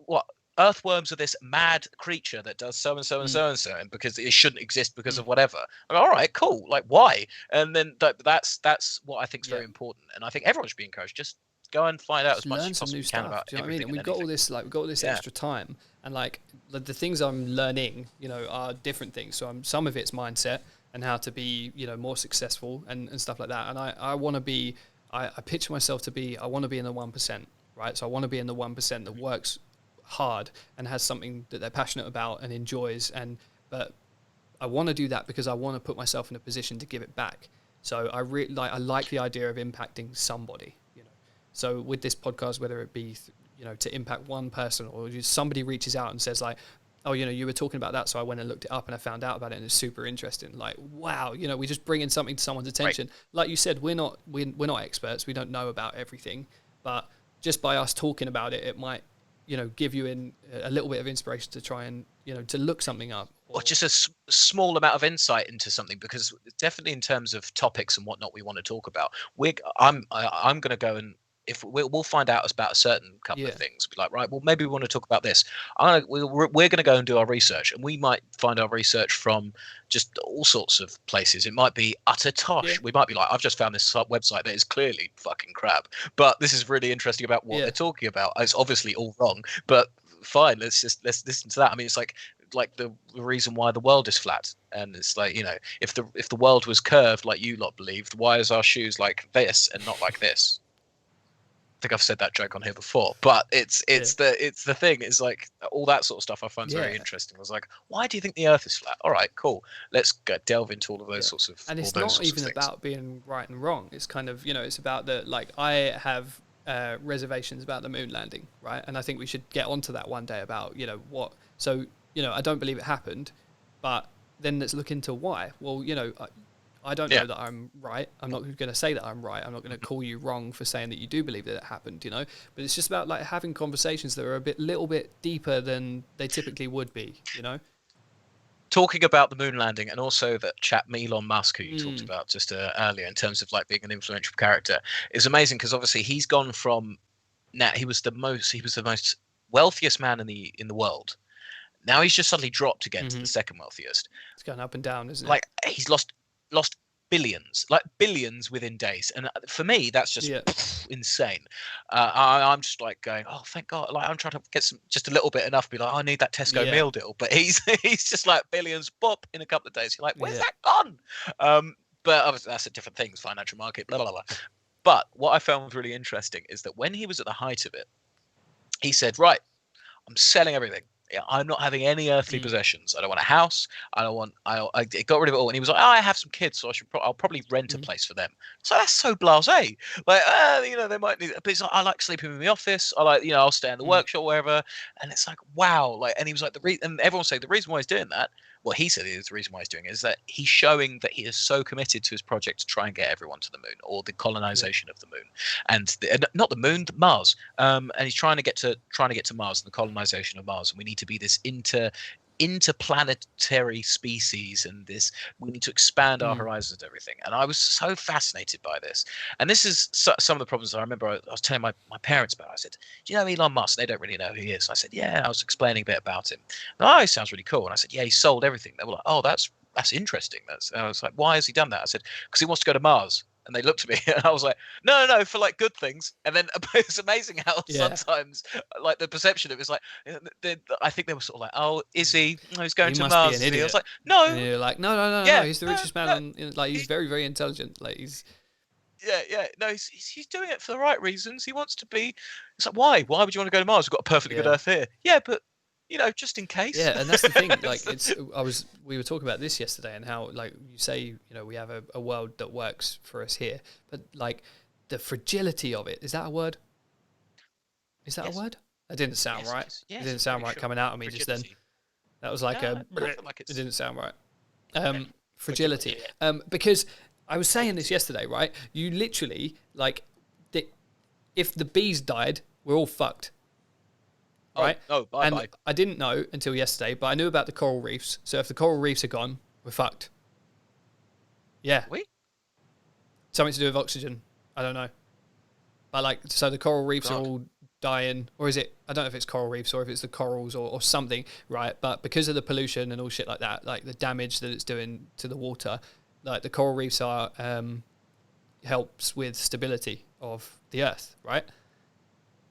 what earthworms are this mad creature that does so and so and so and so, and because it shouldn't exist because of whatever. I'm like, all right, cool. Like, why? And then that's what I think is very important. And I think everyone should be encouraged. Just go and find out as much as possible you can about everything. I mean? And we've got all this extra time, and like the things I'm learning, are different things. So some of it's mindset and how to be, more successful and stuff like that. And I want to be, I picture myself to be, I want to be in the 1%, right? So I want to be in the 1% that works hard and has something that they're passionate about and enjoys. But I want to do that because I want to put myself in a position to give it back. So I like the idea of impacting somebody. So with this podcast, whether it be, to impact one person, or just somebody reaches out and says like, oh, you were talking about that, so I went and looked it up and I found out about it and it's super interesting. Like, wow, we just bringing something to someone's attention. Right. Like you said, we're not experts. We don't know about everything, but just by us talking about it, it might, give you a little bit of inspiration to try and, to look something up. Or just a small amount of insight into something, because definitely in terms of topics and whatnot we want to talk about, I'm going to go and if we'll find out about a certain couple of Yeah. things, be like, right, well, maybe we want to talk about this. We're going to go and do our research, and we might find our research from just all sorts of places. It might be utter tosh. Yeah. We might be like, I've just found this website that is clearly fucking crap, but this is really interesting about what they're talking about. It's obviously all wrong, but fine, let's listen to that. I mean, it's like the reason why the world is flat, and it's like, you know, if the world was curved like you lot believed, why is our shoes like this and not like this? I think I've said that joke on here before, but it's the thing is like all that sort of stuff I find very interesting. I was like, why do you think the Earth is flat? All right, cool. Let's go delve into all of those sorts of. And it's all those not sorts even of things. about being right and wrong. It's kind of, you know, it's about the, like, I have reservations about the moon landing, right? And I think we should get onto that one day about, you know, what. So, you know, I don't believe it happened, but then let's look into why. Well, you know, I don't know that I'm right. I'm not going to say that I'm right. I'm not going to call you wrong for saying that you do believe that it happened, you know. But it's just about like having conversations that are a little bit deeper than they typically would be, you know. Talking about the moon landing, and also that chap Elon Musk, who you talked about just earlier, in terms of like being an influential character, is amazing because obviously he's gone from he was the most wealthiest man in the world. Now he's just suddenly dropped again to the second wealthiest. It's going up and down, isn't it? Like he's lost billions, like billions within days, and for me that's just insane. I'm just like going, oh thank God, like I'm trying to get some, just a little bit enough, be like, oh, I need that Tesco meal deal, but he's just like billions pop in a couple of days. You're like, where's that gone? But obviously that's a different things, financial market, blah blah blah. But what I found really interesting is that when he was at the height of it, he said, right, I'm selling everything. Yeah, I'm not having any earthly possessions. I don't want a house. I don't want. I got rid of it all. And he was like, "Oh, I have some kids, so I'll probably rent a place for them." So that's so blasé. Like, you know, they might need. But it's like, I like sleeping in the office. I like, you know, I'll stay in the workshop, wherever. And it's like, wow. Like, and he was like, and everyone say the reason why he's doing that. Well, he said the reason why he's doing it is that he's showing that he is so committed to his project to try and get everyone to the moon, or the colonization of the moon, and not the moon, Mars. And he's trying to get to Mars and the colonization of Mars. And we need to be this interplanetary species, and this we need to expand our horizons and everything. And I was so fascinated by this. And this is some of the problems that I remember I was telling my parents about. I said, do you know Elon Musk? They don't really know who he is. I said, yeah. I was explaining a bit about him. And, oh, he sounds really cool. And I said, yeah, he sold everything. They were like, oh, that's interesting. I was like, why has he done that? I said, because he wants to go to Mars. And they looked at me, and I was like, no, for like good things. And then it's amazing how sometimes, like, the perception of it is like, I think they were sort of like, oh, is he? No, he's going to Mars. I was like, no. And you're like, no, he's the richest man. Like, he's very, very intelligent. Like, he's. Yeah. No, he's doing it for the right reasons. He wants to be. It's like, why? Why would you want to go to Mars? We've got a perfectly good Earth here. Yeah, but. You know, just in case. Yeah, and that's the thing. Like, we were talking about this yesterday, and how, like, you say, you know, we have a world that works for us here, but like the fragility of it, is that a word? Is that a word? That didn't sound right. It didn't sound right coming out of me fragility. Just then. That was like it didn't sound right. Fragility. Because I was saying this yesterday, right? You literally, like, if the bees died, we're all fucked. Right? Bye. I didn't know until yesterday, but I knew about the coral reefs. So if the coral reefs are gone, we're fucked. Yeah. Something to do with oxygen. I don't know. But like, so the coral reefs are all dying, or is it? I don't know if it's coral reefs or if it's the corals or something, right? But because of the pollution and all shit like that, like the damage that it's doing to the water, like the coral reefs are helps with stability of the Earth, right?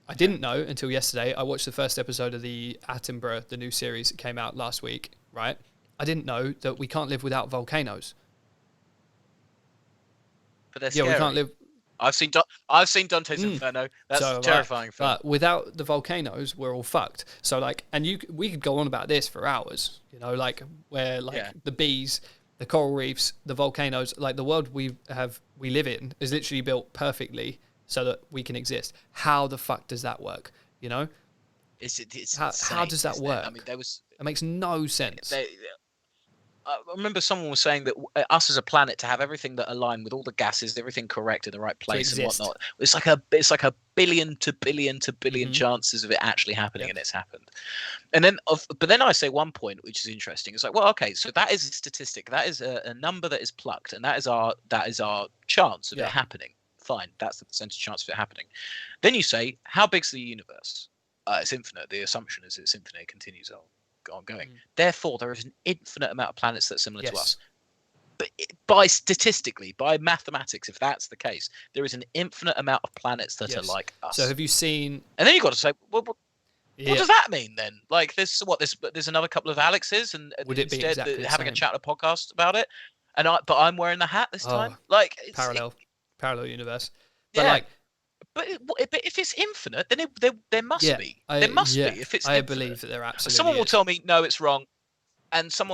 I didn't know until yesterday. I watched the first episode of the Attenborough, the new series that came out last week, right? I didn't know that we can't live without volcanoes. But they're scary. We can't live. I've seen Dante's Inferno. That's a terrifying film. But without the volcanoes, we're all fucked. So like, and we could go on about this for hours. You know, like where the bees, the coral reefs, the volcanoes, like the world we live in is literally built perfectly so that we can exist. How the fuck does that work? You know, how does that work? I mean, it makes no sense. I remember someone was saying that us as a planet, to have everything that align with all the gases, everything correct in the right place and whatnot, it's like a billion to billion to billion chances of it actually happening, and it's happened. And then, but then I say one point which is interesting. It's like, well, okay, so that is a statistic, that is a number that is plucked, and that is our chance of it happening. Fine, that's the percentage chance of it happening. Then you say, how big's the universe? It's infinite. The assumption is it's infinite. It continues on going. Therefore, there is an infinite amount of planets that are similar to us. But by mathematics, if that's the case, there is an infinite amount of planets that are like us. So have you seen? And then you've got to say, well, what does that mean then? Like, there's another couple of Alexes, and would it be exactly having a chat on a podcast about it? But I'm wearing the hat this time. Like, parallel universe. But but if it's infinite, then there must be. There must be. If it's I believe that there absolutely. Someone will tell me no, it's wrong. And some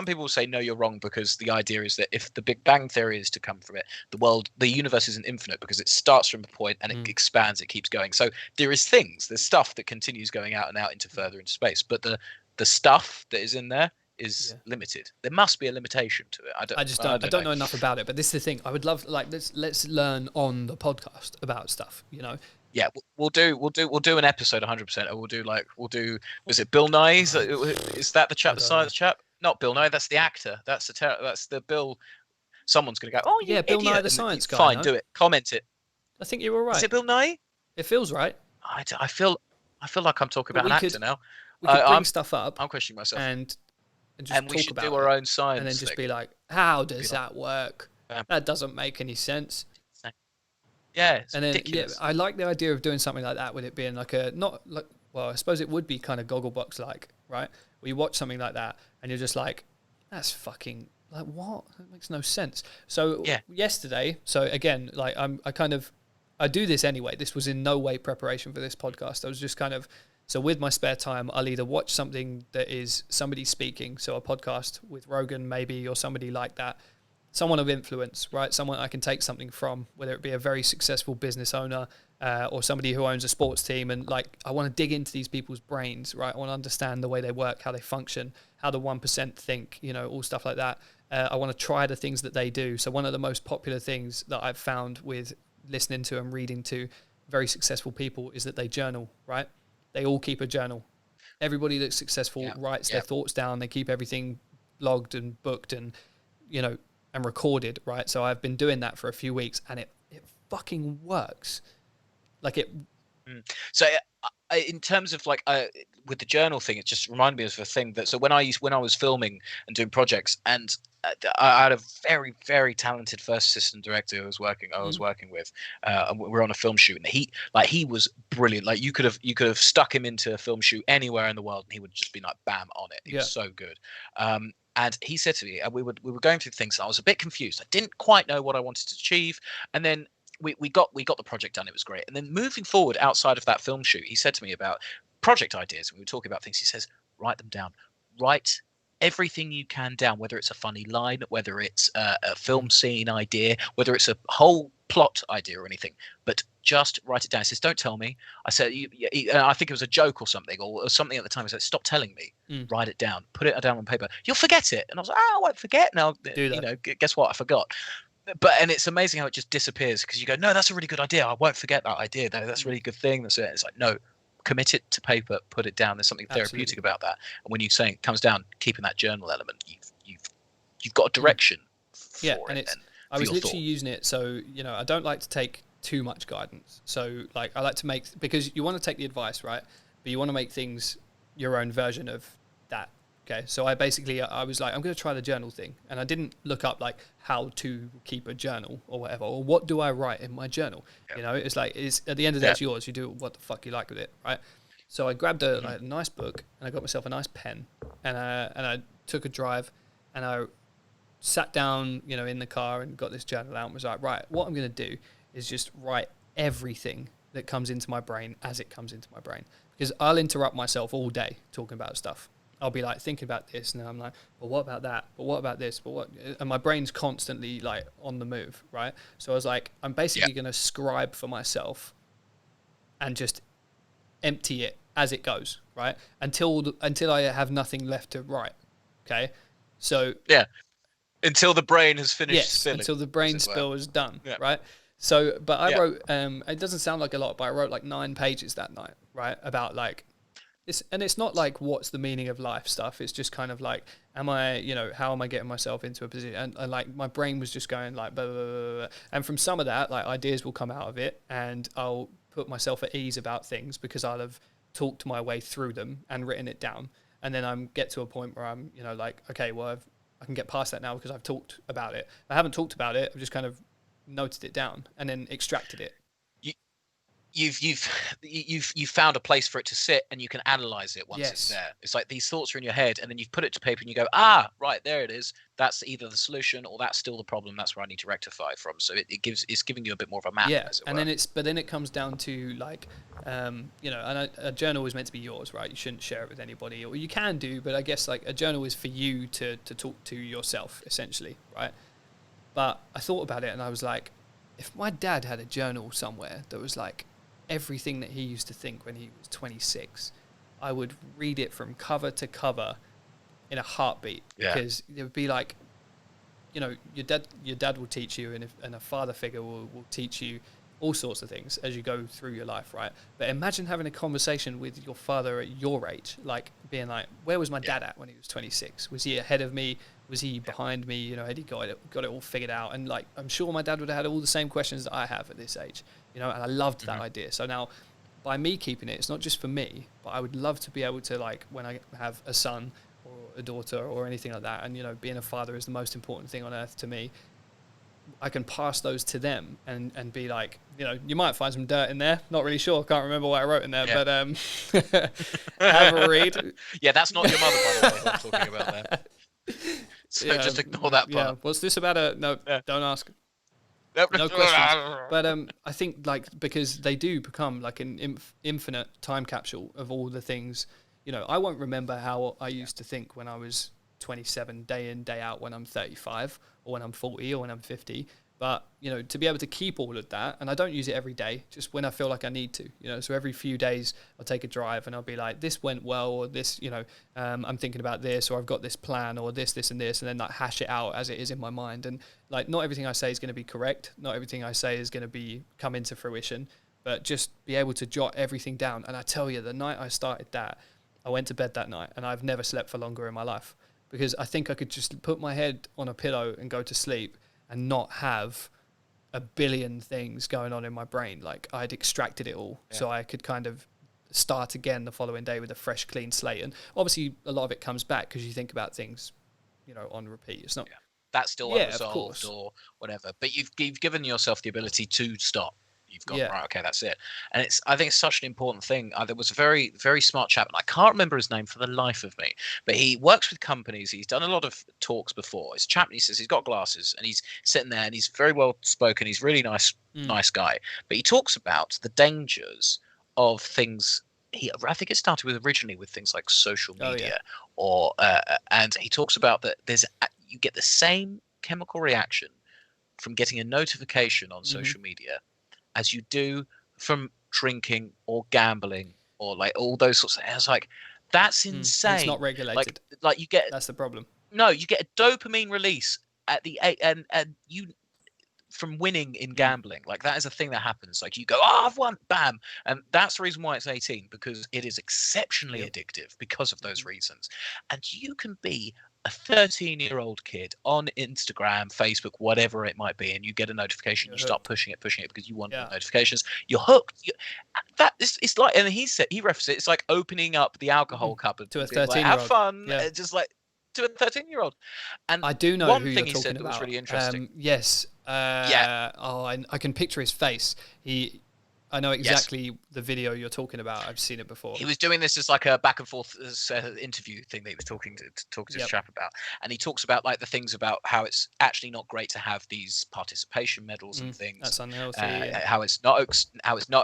people will say no, you're wrong, because the idea is that if the Big Bang theory is to come from it, the universe isn't infinite because it starts from a point and it expands, it keeps going. So there's stuff that continues going out and out into space, but the stuff that is in there is limited. There must be a limitation to it. I don't know enough about it, but this is the thing. I would love, like, let's learn on the podcast about stuff, you know. Yeah, we'll do an episode 100%. And we'll do. Was it Bill Nye? Is that the chap, the science chap? Not Bill Nye. That's the actor. That's the Bill. Someone's gonna go. Oh, yeah, Bill Nye, the science guy. Fine, do it. Comment it. I think you were right. Is it Bill Nye? It feels right. I feel like I'm talking about an actor now. We could bring stuff up. I'm questioning myself. And just we talk should about do our own science. And then just be like, how does that work? That doesn't make any sense. Yeah, it's and then ridiculous. I like the idea of doing something like that, with it being like I suppose it would be kind of Gogglebox like, right? Where you watch something like that and you're just like, that's fucking, like, what? That makes no sense. So yesterday, so again, like I do this anyway. This was in no way preparation for this podcast. I was just kind of, so with my spare time, I'll either watch something that is somebody speaking, so a podcast with Rogan maybe, or somebody like that, someone of influence, right? Someone I can take something from, whether it be a very successful business owner or somebody who owns a sports team. And like, I want to dig into these people's brains, right? I want to understand the way they work, how they function, how the 1% think, you know, all stuff like that. I want to try the things that they do. So one of the most popular things that I've found with listening to and reading to very successful people is that they journal, right? They all keep a journal. Everybody that's successful writes their thoughts down. They keep everything logged and booked and, you know, and recorded, right? So I've been doing that for a few weeks, and it fucking works. Like it. So in terms of like with the journal thing, it just reminded me of a thing that, so when I was filming and doing projects, and I had a very, very talented first assistant director who I was working with, and we were on a film shoot, and he was brilliant. Like you could have stuck him into a film shoot anywhere in the world and he would just be like bam on it. He was so good. And he said to me, we were going through things, and I was a bit confused. I didn't quite know what I wanted to achieve. And then we got the project done. It was great. And then moving forward outside of that film shoot, he said to me about project ideas. We were talking about things. He says, write them down. Write everything you can down, whether it's a funny line, whether it's a film scene idea, whether it's a whole plot idea or anything, but just write it down. He says, don't tell me. I said, I think it was a joke or something at the time. He said, stop telling me, write it down, put it down on paper. You'll forget it. And I was like, I won't forget. Now, you know, guess what? I forgot. And it's amazing how it just disappears, because you go, no, that's a really good idea. I won't forget that idea. That's a really good thing. That's it. It's like, no, commit it to paper, put it down. There's something therapeutic about that. And when you're saying it comes down, keeping that journal element, you've got a direction for it. And I was literally using it. So, you know, I don't like to take too much guidance. So like I like to make, because you want to take the advice, right? But you want to make things your own version of that. Okay. So I was like, I'm going to try the journal thing. And I didn't look up like how to keep a journal or whatever, or what do I write in my journal? You know, it's like, at the end of the day, it's yours. You do what the fuck you like with it. Right. So I grabbed a nice book, and I got myself a nice pen, and I took a drive, and I sat down, you know, in the car and got this journal out and was like, right, what I'm going to do is just write everything that comes into my brain as it comes into my brain, because I'll interrupt myself all day talking about stuff. I'll be like thinking about this, and then I'm like, but what about that? But what about this? But what? And my brain's constantly like on the move, right? So I was like, I'm basically going to scribe for myself and just empty it as it goes, right? Until I have nothing left to write. Okay, so until the brain has finished spilling. Until the brain spill is done, right? So, but I wrote. It doesn't sound like a lot, but I wrote like 9 pages that night, right? About like It's not like what's the meaning of life stuff. It's just kind of like, am I, how am I getting myself into a position? And like my brain was just going like, blah, blah, blah, blah. And from some of that, like ideas will come out of it, and I'll put myself at ease about things because I'll have talked my way through them and written it down. And then I'm get to a point where I'm, like, okay, well, I can get past that now because I've talked about it. If I haven't talked about it, I've just kind of noted it down and then extracted it. You've found a place for it to sit, and you can analyze it once it's there. It's like these thoughts are in your head, and then you've put it to paper, and you go, right, there it is. That's either the solution, or that's still the problem. That's where I need to rectify from. So it's giving you a bit more of a map. As it and were. then it comes down to like, and a journal is meant to be yours, right? You shouldn't share it with anybody, or you can do, but I guess like a journal is for you to talk to yourself, essentially, right? But I thought about it, and I was like, if my dad had a journal somewhere that was like everything that he used to think when he was 26, I would read it from cover to cover in a heartbeat. Because it would be like, your dad will teach you, and a father figure will teach you all sorts of things as you go through your life, right? But imagine having a conversation with your father at your age, like being like, where was my dad at when he was 26? Was he ahead of me? Was he behind me? Had he got it all figured out? And like, I'm sure my dad would have had all the same questions that I have at this age, and I loved that idea. So now, by me keeping it, it's not just for me, but I would love to be able to, like, when I have a son or a daughter or anything like that, and being a father is the most important thing on earth to me, I can pass those to them and be like, you might find some dirt in there. Not really sure. Can't remember what I wrote in there, but have a read. Yeah, that's not your mother, by the way, I'm talking about there. So just ignore that part. Yeah. What's this about? No, don't ask. No questions. But I think, like, because they do become like an infinite time capsule of all the things. I won't remember how I used to think when I was 27, day in, day out, when I'm 35, or when I'm 40, or when I'm 50. But, to be able to keep all of that, and I don't use it every day, just when I feel like I need to, so every few days I'll take a drive and I'll be like, this went well, or this, I'm thinking about this, or I've got this plan, or this, and this, and then like hash it out as it is in my mind. And like, not everything I say is going to be correct. Not everything I say is going to come into fruition, but just be able to jot everything down. And I tell you, the night I started that, I went to bed that night and I've never slept for longer in my life, because I think I could just put my head on a pillow and go to sleep and not have a billion things going on in my brain. Like, I'd extracted it all, so I could kind of start again the following day with a fresh, clean slate. And obviously a lot of it comes back because you think about things, on repeat. It's not... That's still unresolved or whatever. But you've given yourself the ability to stop. You've gone, right, okay, that's it. And I think it's such an important thing. There was a very, very smart chap, and I can't remember his name for the life of me, but he works with companies. He's done a lot of talks before. It's a chap, and he says he's got glasses, and he's sitting there, and he's very well spoken. He's a really nice guy. But he talks about the dangers of things. I think it started originally with things like social media, and he talks about that you get the same chemical reaction from getting a notification on social media as you do from drinking or gambling or like all those sorts of things. It's like, that's insane. It's not regulated. Like you get... That's the problem. No, you get a dopamine release at the and you from winning in gambling. Like, that is a thing that happens. Like, you go, I've won, bam. And that's the reason why it's 18, because it is exceptionally addictive because of those reasons. And you can be a 13-year-old kid on Instagram, Facebook, whatever it might be, and you get a notification, you start pushing it because you want more notifications. You're hooked. It's like, and he referenced it. It's like opening up the alcohol cupboard to a 13-year-old. Like, have fun, just like to a 13-year-old. And I do know one who thing you're he said talking that was about. really interesting. Yes. I can picture his face. I know exactly the video you're talking about. I've seen it before. He was doing this as like a back and forth interview thing that he was talking to this chap about, and he talks about like the things about how it's actually not great to have these participation medals and things. That's unhealthy. How it's not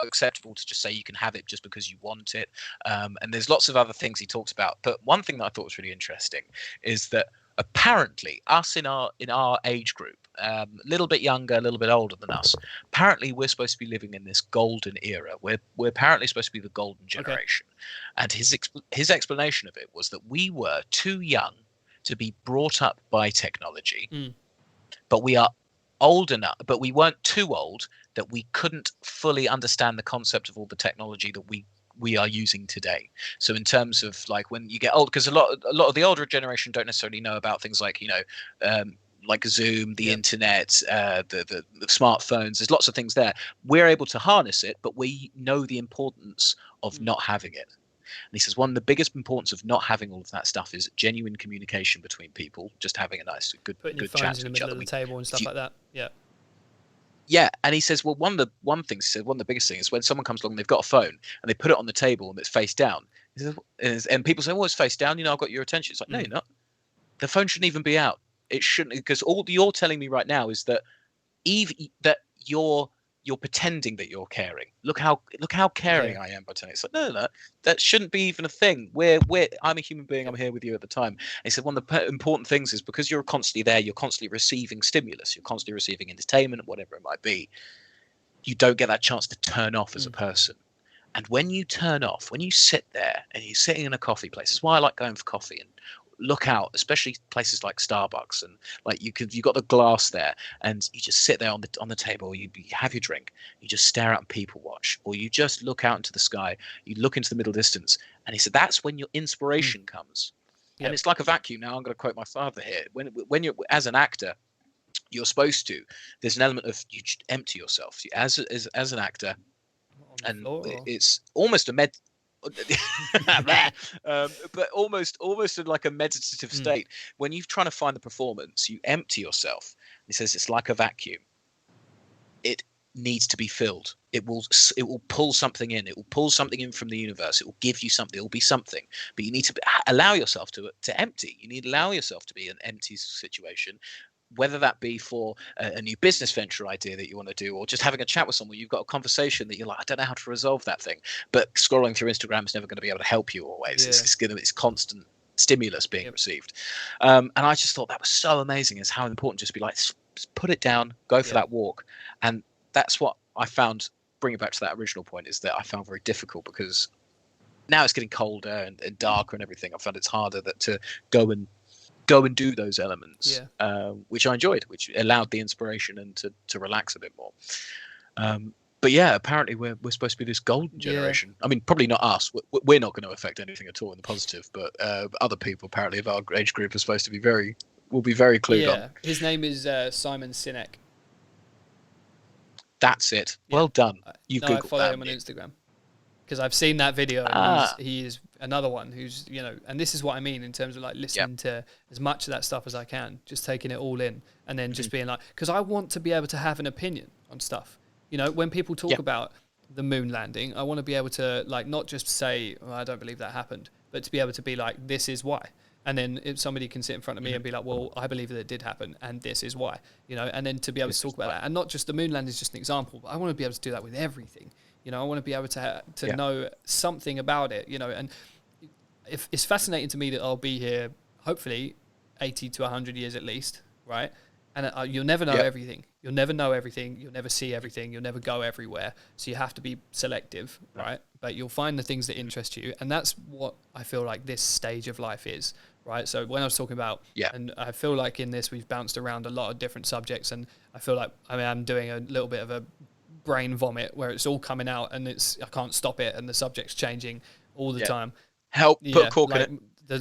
acceptable to just say you can have it just because you want it. And there's lots of other things he talks about. But one thing that I thought was really interesting is that apparently us in our age group, a little bit younger, a little bit older than us, apparently we're supposed to be living in this golden era. We're apparently supposed to be the golden generation. And his explanation of it was that we were too young to be brought up by technology, but we are old enough, but we weren't too old that we couldn't fully understand the concept of all the technology that we we are using today. So in terms of like when you get old, because a lot of the older generation don't necessarily know about things like, like Zoom, the internet, the smartphones. There's lots of things there. We're able to harness it, but we know the importance of not having it. And he says one of the biggest importance of not having all of that stuff is genuine communication between people, just having a nice, good chat to each other. Putting your phones in the middle of the table and stuff like that. Yeah. Yeah, and he says, well, one of the biggest things is when someone comes along, they've got a phone and they put it on the table and it's face down. He says, and people say, "Oh, it's face down. I've got your attention." It's like, no, you're not. The phone shouldn't even be out. It shouldn't, because all you're telling me right now is that you're pretending that you're caring. Look how caring I am by telling you. It's like, no, that shouldn't be even a thing. I'm a human being. I'm here with you at the time. And he said one of the important things is because you're constantly there, you're constantly receiving stimulus, you're constantly receiving entertainment, whatever it might be. You don't get that chance to turn off as a person. And when you turn off, when you sit there and you're sitting in a coffee place, that's why I like going for coffee and look out, especially places like Starbucks, and like you've got the glass there, and you just sit there on the table, you have your drink, you just stare out and people watch, or you just look out into the sky, you look into the middle distance. And he said that's when your inspiration comes. And it's like a vacuum. Now I'm going to quote my father here. When you're as an actor, you're supposed to. There's an element of you empty yourself as an actor, and it's almost a but almost in like a meditative state. When you're trying to find the performance, you empty yourself. He says it's like a vacuum. It needs to be filled. It will pull something in. It will pull something in from the universe. It will give you something. It will be something. But you need to allow yourself to empty. You need to allow yourself to be an empty situation, whether that be for a new business venture idea that you want to do, or just having a chat with someone. You've got a conversation that you're like, I don't know how to resolve that thing. But scrolling through Instagram is never going to be able to help you always. It's constant stimulus being received. And I just thought that was so amazing, is how important just be like, put it down, go for that walk. And that's what I found, bring it back to that original point, is that I found very difficult, because now it's getting colder and darker and everything. I found it's harder to go and do those elements, which I enjoyed, which allowed the inspiration and to relax a bit more. But yeah, apparently we're supposed to be this golden generation. I mean, probably not us. We're not going to affect anything at all in the positive, but other people apparently of our age group are supposed to be very clued on. His name is Simon Sinek. That's it. Well done. You've Googled I follow him on Instagram because I've seen that video. And he is another one who's, and this is what I mean in terms of like listening to as much of that stuff as I can, just taking it all in, and then just being like, because I want to be able to have an opinion on stuff. When people talk about the moon landing, I want to be able to like not just say, oh, I don't believe that happened, but to be able to be like, this is why. And then if somebody can sit in front of me and be like, well, I believe that it did happen, and this is why, and then to be able to talk about that. And not just the moon landing is just an example, but I want to be able to do that with everything. I want to be able to know something about it, and if it's fascinating to me that I'll be here, hopefully 80 to 100 years at least, right? And you'll never know everything. You'll never know everything. You'll never see everything. You'll never go everywhere. So you have to be selective, right? But you'll find the things that interest you. And that's what I feel like this stage of life is, right? So when I was talking about, and I feel like in this, we've bounced around a lot of different subjects. And I feel like, I'm doing a little bit of a brain vomit where it's all coming out and I can't stop it. And the subject's changing all the time. Put a cork in it.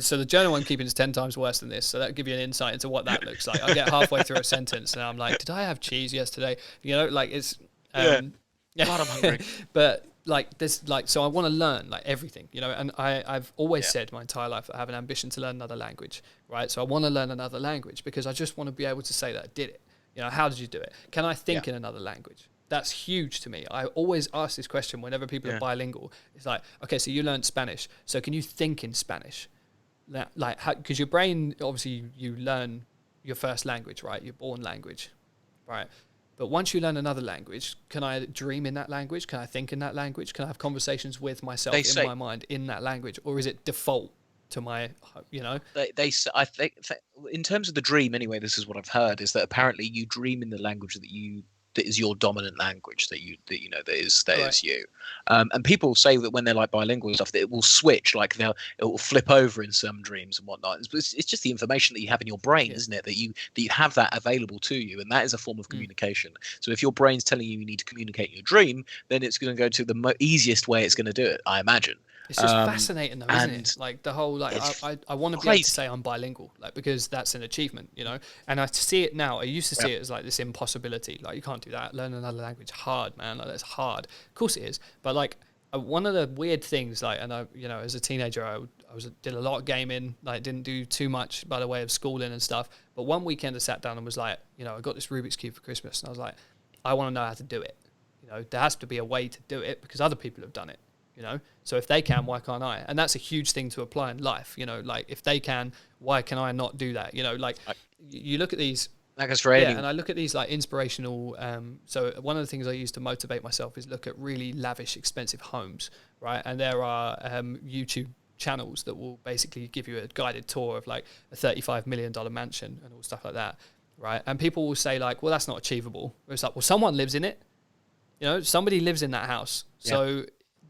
So the journal I'm keeping is 10 times worse than this. So that'll give you an insight into what that looks like. I get halfway through a sentence and I'm like, did I have cheese yesterday? It's... God, I'm hungry. But so I want to learn everything, and I've always said my entire life that I have an ambition to learn another language, right? So I want to learn another language because I just want to be able to say that I did it. How did you do it? Can I think in another language? That's huge to me. I always ask this question whenever people are bilingual. It's like, okay, so you learned Spanish. So can you think in Spanish? Because your brain, obviously, you learn your first language, right? Your born language, right? But once you learn another language, can I dream in that language? Can I think in that language? Can I have conversations with myself in my mind in that language? Or is it default to my, I think in terms of the dream, anyway, this is what I've heard, is that apparently you dream in the language that you your dominant language, that is Right. you. And people say that when they're like bilingual and stuff, that it will switch, like it will flip over in some dreams and whatnot. It's just the information that you have in your brain, Yeah. isn't it? That you have that available to you, and that is a form of Mm. communication. So if your brain's telling you need to communicate in your dream, then it's going to go to the easiest way it's going to do it, I imagine. It's just fascinating though, isn't And it? Like the whole, like, it's I want to be able to crazy. say I'm bilingual, like, because that's an achievement, you know. And I see it now. I used to see Yep. it as like this impossibility. Like, you can't do that. Learn another language, hard, man. Like, that's hard. Of course it is. But like, one of the weird things, like, and I, you know, as a teenager, I did a lot of gaming. Like, didn't do too much by the way of schooling and stuff. But one weekend I sat down and was like, you know, I got this Rubik's Cube for Christmas, and I was like, I want to know how to do it. You know, there has to be a way to do it because other people have done it. You know, so if they can, why can't I? And that's a huge thing to apply in life. You know, like, if they can, why can I not do that? You know, like, you look at these, That goes for anyone. and I look at these like inspirational. So one of the things I use to motivate myself is look at really lavish, expensive homes, right? And there are YouTube channels that will basically give you a guided tour of like a $35 million mansion and all stuff like that, right? And people will say like, well, that's not achievable. It's like, well, someone lives in it. You know, somebody lives in that house. Yeah. So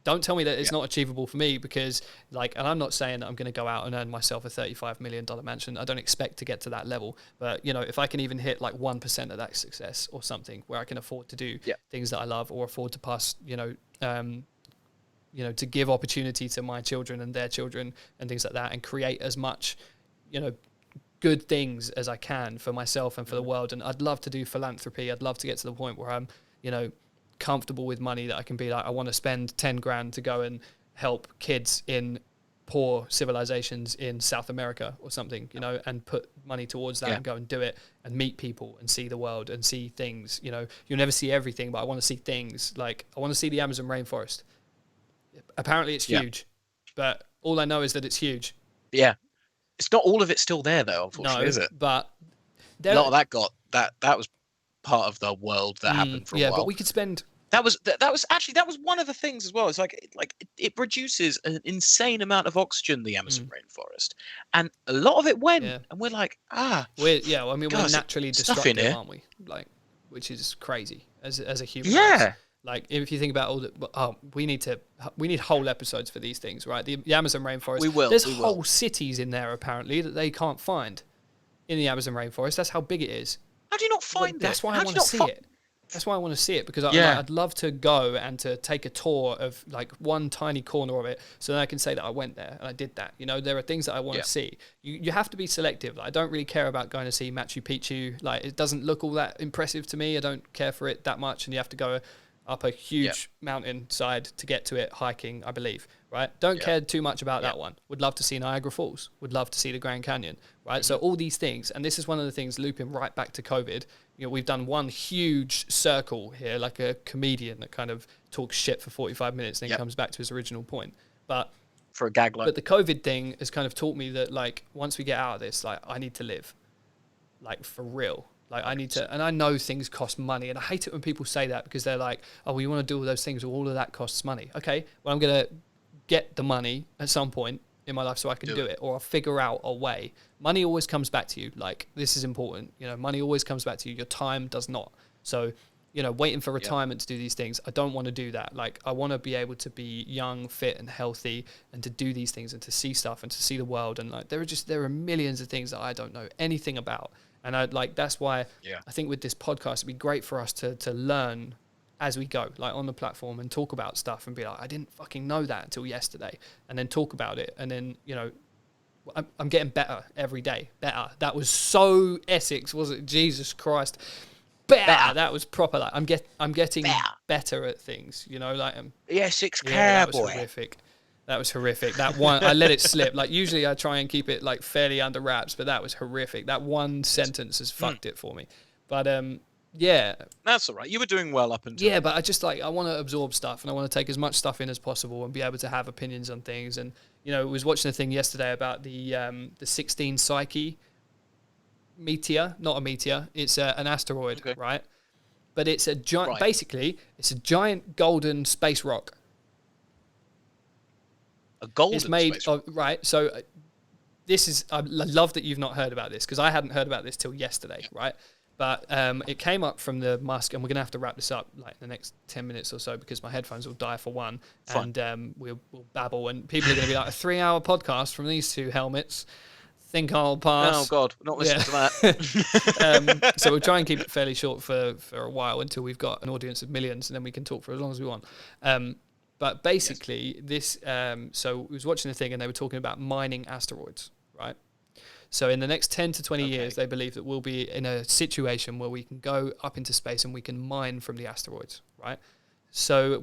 don't tell me that it's not achievable for me, because like, and I'm not saying that I'm going to go out and earn myself a $35 million mansion. I don't expect to get to that level, but you know, if I can even hit like 1% of that success or something where I can afford to do things that I love, or afford to pass, you know, to give opportunity to my children and their children and things like that, and create as much, you know, good things as I can for myself and for the world. And I'd love to do philanthropy. I'd love to get to the point where I'm, you know, comfortable with money, that I can be like, I want to spend 10 grand to go and help kids in poor civilizations in South America or something, you know, and put money towards that and go and do it and meet people and see the world and see things. You know, you'll never see everything, but I want to see things. Like, I want to see the Amazon rainforest. Apparently it's huge, but all I know is that it's huge. Yeah. It's not all of it still there though, unfortunately, is it? But A lot of that was part of the world that happened for a while. But we could spend. That was one of the things as well. It's like it produces an insane amount of oxygen, the Amazon rainforest, and a lot of it went, and we're like, we're naturally destructive, aren't we? Like, which is crazy as a human race. Like, if you think about all the, we need whole episodes for these things, right? The Amazon rainforest. There's whole cities in there apparently that they can't find in the Amazon rainforest. That's how big it is. How do you not find it? That's why I want to see it. That's why I want to see it, because I'd love to go and to take a tour of like one tiny corner of it, so then I can say that I went there and I did that. You know, there are things that I want to see. You have to be selective. Like, I don't really care about going to see Machu Picchu. Like, it doesn't look all that impressive to me. I don't care for it that much, and you have to go up a huge mountainside to get to it, hiking, I believe, right? Don't care too much about that one. Would love to see Niagara Falls. Would love to see the Grand Canyon, right? So all these things, and this is one of the things, looping right back to COVID, you know, we've done one huge circle here, like a comedian that kind of talks shit for 45 minutes and then comes back to his original point. But for a gag line. But the COVID thing has kind of taught me that, like, once we get out of this, like, I need to live, like, for real. Like, I need to, and I know things cost money, and I hate it when people say that, because they're like, oh, well, you want to do all those things, well, all of that costs money. Okay, well, I'm going to get the money at some point in my life so I can do it, or I'll figure out a way. Money always comes back to you. Like, this is important. You know, money always comes back to you. Your time does not. So, you know, waiting for retirement to do these things, I don't want to do that. Like, I want to be able to be young, fit, and healthy, and to do these things and to see stuff and to see the world. And like, there are millions of things that I don't know anything about. And that's why I think with this podcast, it'd be great for us to learn as we go, like on the platform, and talk about stuff and be like, I didn't fucking know that until yesterday, and then talk about it. And then, you know, I'm getting better every day. Better. That was so Essex, was it? Jesus Christ. Better. That was proper. Like, I'm getting better at things, you know, like, Essex cowboy. That was horrific. That was horrific. That one, I let it slip. Like, usually I try and keep it like fairly under wraps, but that was horrific. That one sentence has fucked it for me. But that's all right. You were doing well up until but I just I want to absorb stuff, and I want to take as much stuff in as possible and be able to have opinions on things. And, you know, I was watching a thing yesterday about the 16 Psyche meteor, not a meteor. It's an asteroid, right? But it's a giant. Basically, it's a giant golden space rock. A golden it's made space rock. Right. So this is, I love that you've not heard about this, because I hadn't heard about this till yesterday, right? But it came up from the Musk, and we're going to have to wrap this up like in the next 10 minutes or so because my headphones will die for one. Fine. And we'll babble, and people are going to be like, a 3-hour podcast from these two helmets. Think I'll pass. Oh, God, not listening to that. So we'll try and keep it fairly short for a while until we've got an audience of millions, and then we can talk for as long as we want. But basically, so we was watching the thing, and they were talking about mining asteroids, right? So in the next 10 to 20 years, they believe that we'll be in a situation where we can go up into space and we can mine from the asteroids, right? So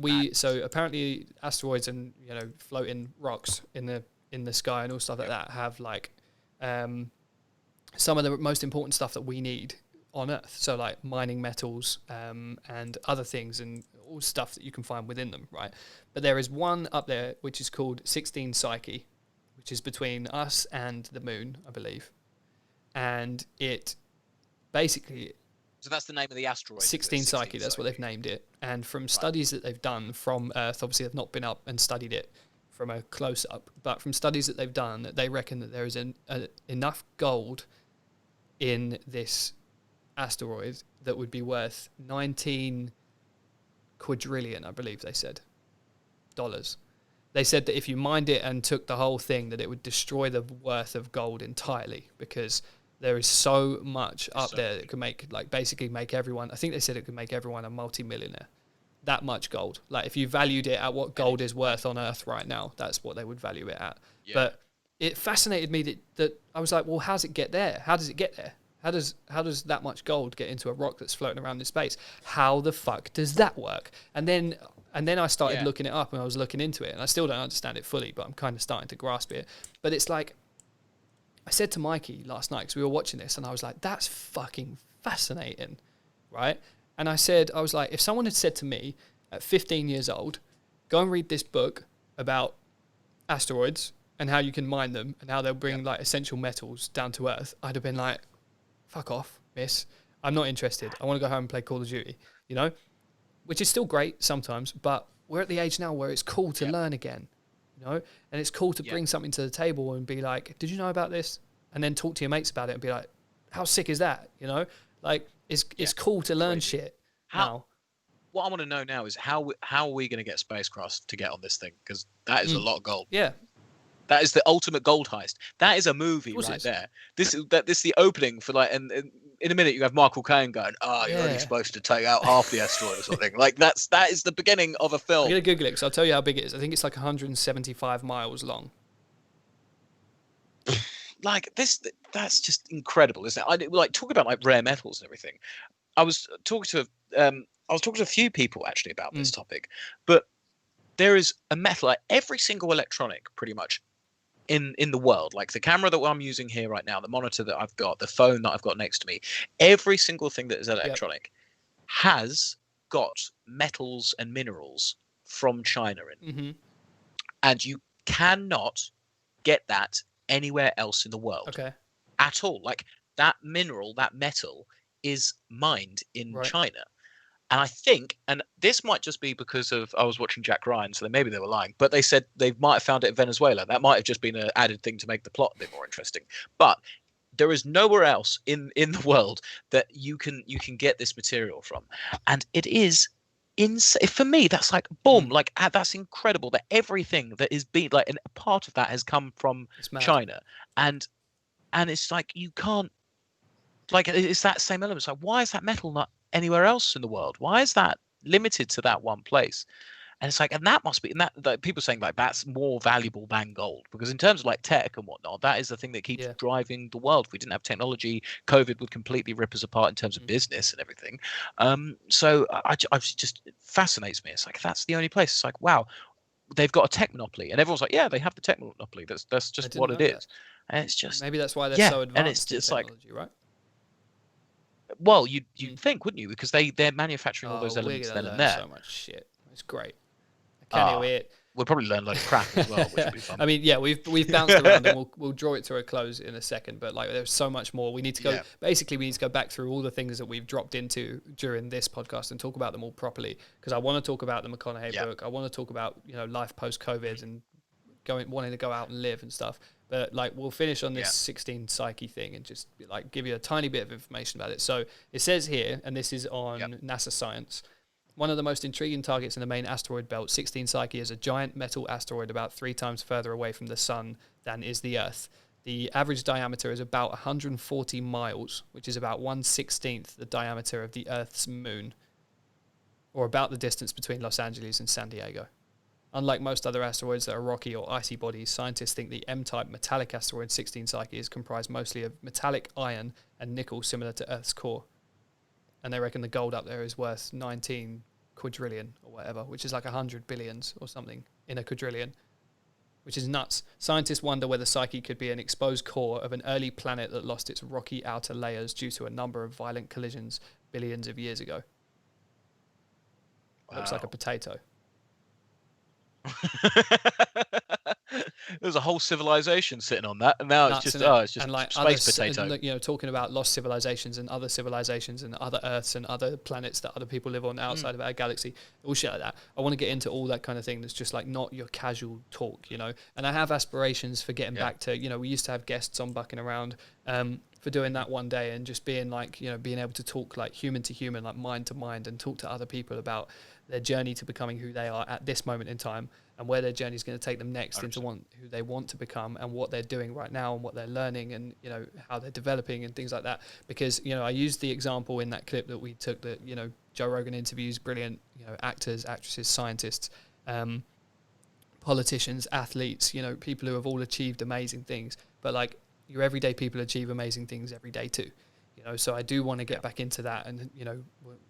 apparently asteroids and floating rocks in the sky and all stuff like that have like some of the most important stuff that we need on Earth. So like mining metals and other things and all stuff that you can find within them, right? But there is one up there which is called 16 Psyche, which is between us and the moon, I believe. And it basically... So that's the name of the asteroid. 16 Psyche, that's what they've named it. And from studies that they've done from Earth, obviously they've not been up and studied it from a close-up, but from studies that they've done, they reckon that there is enough gold in this asteroid that would be worth 19 quadrillion, I believe they said, dollars. They said that if you mined it and took the whole thing, that it would destroy the worth of gold entirely because there is so much up there that could basically make everyone, I think they said it could make everyone a multi-millionaire. That much gold. Like if you valued it at what gold is worth on Earth right now, that's what they would value it at. Yeah. But it fascinated me that I was like, well, how does it get there? How does it get there? How does that much gold get into a rock that's floating around in space? How the fuck does that work? And then I started looking it up and I was looking into it and I still don't understand it fully, but I'm kind of starting to grasp it. But it's like, I said to Mikey last night, because we were watching this, and I was like, that's fucking fascinating, right? And I was like, if someone had said to me at 15 years old, go and read this book about asteroids and how you can mine them and how they'll bring like essential metals down to Earth, I'd have been like, fuck off, miss. I'm not interested. I want to go home and play Call of Duty, which is still great sometimes, but we're at the age now where it's cool to learn again, and it's cool to bring something to the table and be like, did you know about this? And then talk to your mates about it and be like, how sick is that? Like it's cool to learn shit now. What I want to know now is how are we going to get spacecrafts to get on this thing? Because that is a lot of gold. Yeah. That is the ultimate gold heist. That is a movie right there. This is the opening for like, and in a minute you have Michael Caine going, you're only supposed to take out half the asteroid or something. Like that is the beginning of a film. I'm gonna Google it because I'll tell you how big it is. I think it's like 175 miles long. Like that's just incredible, isn't it? Like talk about like rare metals and everything. I was talking to a few people actually about this topic, but there is a metal, like every single electronic pretty much in the world, like the camera that I'm using here right now, the monitor that I've got, the phone that I've got next to me, every single thing that is electronic has got metals and minerals from China in. Mm-hmm. And you cannot get that anywhere else in the world at all. Like that mineral, that metal is mined in China. And I think, and this might just be because of, I was watching Jack Ryan, so maybe they were lying, but they said they might have found it in Venezuela. That might have just been an added thing to make the plot a bit more interesting. But there is nowhere else in the world that you can get this material from. And it is insane. For me, that's like, boom, like that's incredible that everything that is being, like, and part of that has come from China. And it's like, you can't, like, it's that same element. It's like, why is that metal not anywhere else in the world? Why is that limited to that one place? And it's like, and that must be, and that people saying like that's more valuable than gold, because in terms of like tech and whatnot, that is the thing that keeps driving the world. If we didn't have technology, COVID would completely rip us apart in terms of business and everything. So I just, it fascinates me. It's like, that's the only place. It's like, wow, they've got a tech monopoly, and everyone's like, yeah, they have the tech monopoly. That's just what it is. And it's just, maybe that's why they're so advanced. And it's just like, right? Well, you'd think, wouldn't you? Because they're manufacturing all those elements then and there. So much shit. It's great. I can't wait. We'll probably learn a load of crap as well, which will be fun. I mean, yeah, we've bounced around, and we'll draw it to a close in a second. But like, there's so much more. We need to go. Basically, we need to go back through all the things that we've dropped into during this podcast and talk about them all properly. Because I want to talk about the McConaughey book. I want to talk about life post COVID and wanting to go out and live and stuff. But like, we'll finish on this 16 Psyche thing and just like give you a tiny bit of information about it. So it says here, and this is on NASA Science, one of the most intriguing targets in the main asteroid belt, 16 Psyche, is a giant metal asteroid about 3 times further away from the sun than is the Earth. The average diameter is about 140 miles, which is about 1/16 the diameter of the Earth's moon, or about the distance between Los Angeles and San Diego. Unlike most other asteroids that are rocky or icy bodies, scientists think the M-type metallic asteroid 16 Psyche is comprised mostly of metallic iron and nickel similar to Earth's core. And they reckon the gold up there is worth 19 quadrillion or whatever, which is like 100 billions or something in a quadrillion, which is nuts. Scientists wonder whether Psyche could be an exposed core of an early planet that lost its rocky outer layers due to a number of violent collisions billions of years ago. Wow. Looks like a potato. There's a whole civilization sitting on that, and now it's just and like space potato. You know, talking about lost civilizations and other Earths and other planets that other people live on outside of our galaxy, all shit like that. I want to get into all that kind of thing. That's just like not your casual talk, you know. And I have aspirations for getting back to, you know, we used to have guests on Buckin around for doing that one day and just being like, you know, being able to talk like human to human, like mind to mind, and talk to other people about their journey to becoming who they are at this moment in time, and where their journey is going to take them next 100%. Into who they want to become, and what they're doing right now, and what they're learning, and you know how they're developing and things like that. Because you know, I used the example in that clip that we took that, you know, Joe Rogan interviews brilliant, you know, actors, actresses, scientists, politicians, athletes, you know, people who have all achieved amazing things. But like, your everyday people achieve amazing things every day too. You know, so I do want to get back into that, and you know,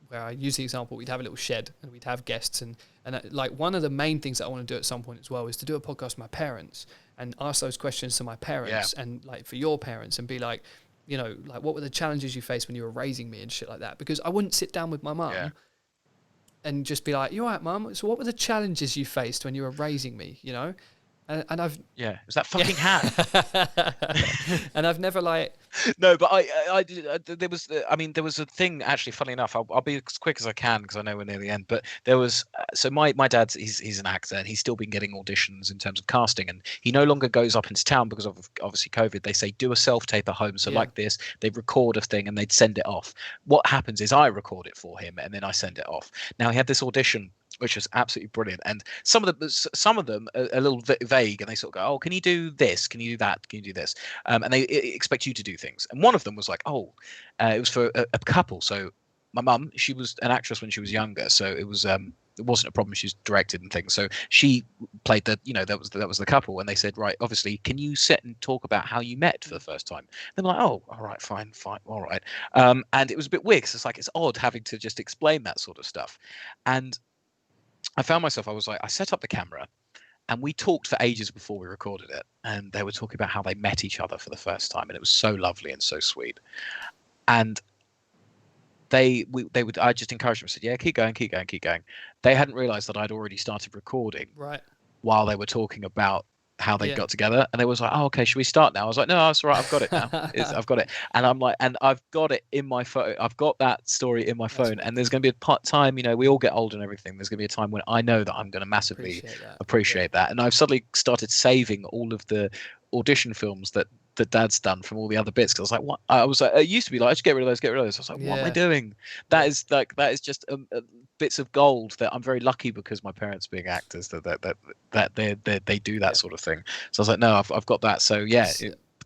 where I use the example, we'd have a little shed and we'd have guests, and like one of the main things that I want to do at some point as well is to do a podcast with my parents and ask those questions to my parents and like for your parents, and be like, you know, like what were the challenges you faced when you were raising me and shit like that, because I wouldn't sit down with my mum and just be like, you all right, mum? So what were the challenges you faced when you were raising me, you know? And I've it was that fucking hat. And I've never like no, but there was a thing actually. Funny enough, I'll be as quick as I can because I know we're near the end. But there was so my dad, he's an actor, and he's still been getting auditions in terms of casting, and he no longer goes up into town because of obviously COVID. They say do a self tape at home, so like this, they record a thing and they'd send it off. What happens is I record it for him and then I send it off. Now he had this audition, which was absolutely brilliant, and some of them are a little vague, and they sort of go, oh, can you do this, can you do that, can you do this, and they expect you to do things. And one of them was like, it was for a couple. So my mum, she was an actress when she was younger, so it wasn't a problem. She's directed and things, so she played that was the couple, and they said, right, obviously, can you sit and talk about how you met for the first time? They're like, oh, all right, fine, all right. And it was a bit weird, because it's odd having to just explain that sort of stuff. And I found myself, I set up the camera and we talked for ages before we recorded it. And they were talking about how they met each other for the first time. And it was so lovely and so sweet. And I just encouraged them. I said, yeah, keep going. They hadn't realized that I'd already started recording while they were talking about how they got together, and they was like, oh, okay, should we start now? I was like, no, that's all right, I've got it now. I've got it. And I'm like, and I've got it in my phone. I've got that story in my phone. And there's going to be a time, you know, we all get old and everything. There's going to be a time when I know that I'm going to massively appreciate that. And I've suddenly started saving all of the audition films that Dad's done from all the other bits, because I was like, what? I was like, it used to be like, just get rid of those. I was like, what am I doing? That is just bits of gold that I'm very lucky, because my parents being actors that they do that sort of thing. So I was like, no, I've got that. So yeah,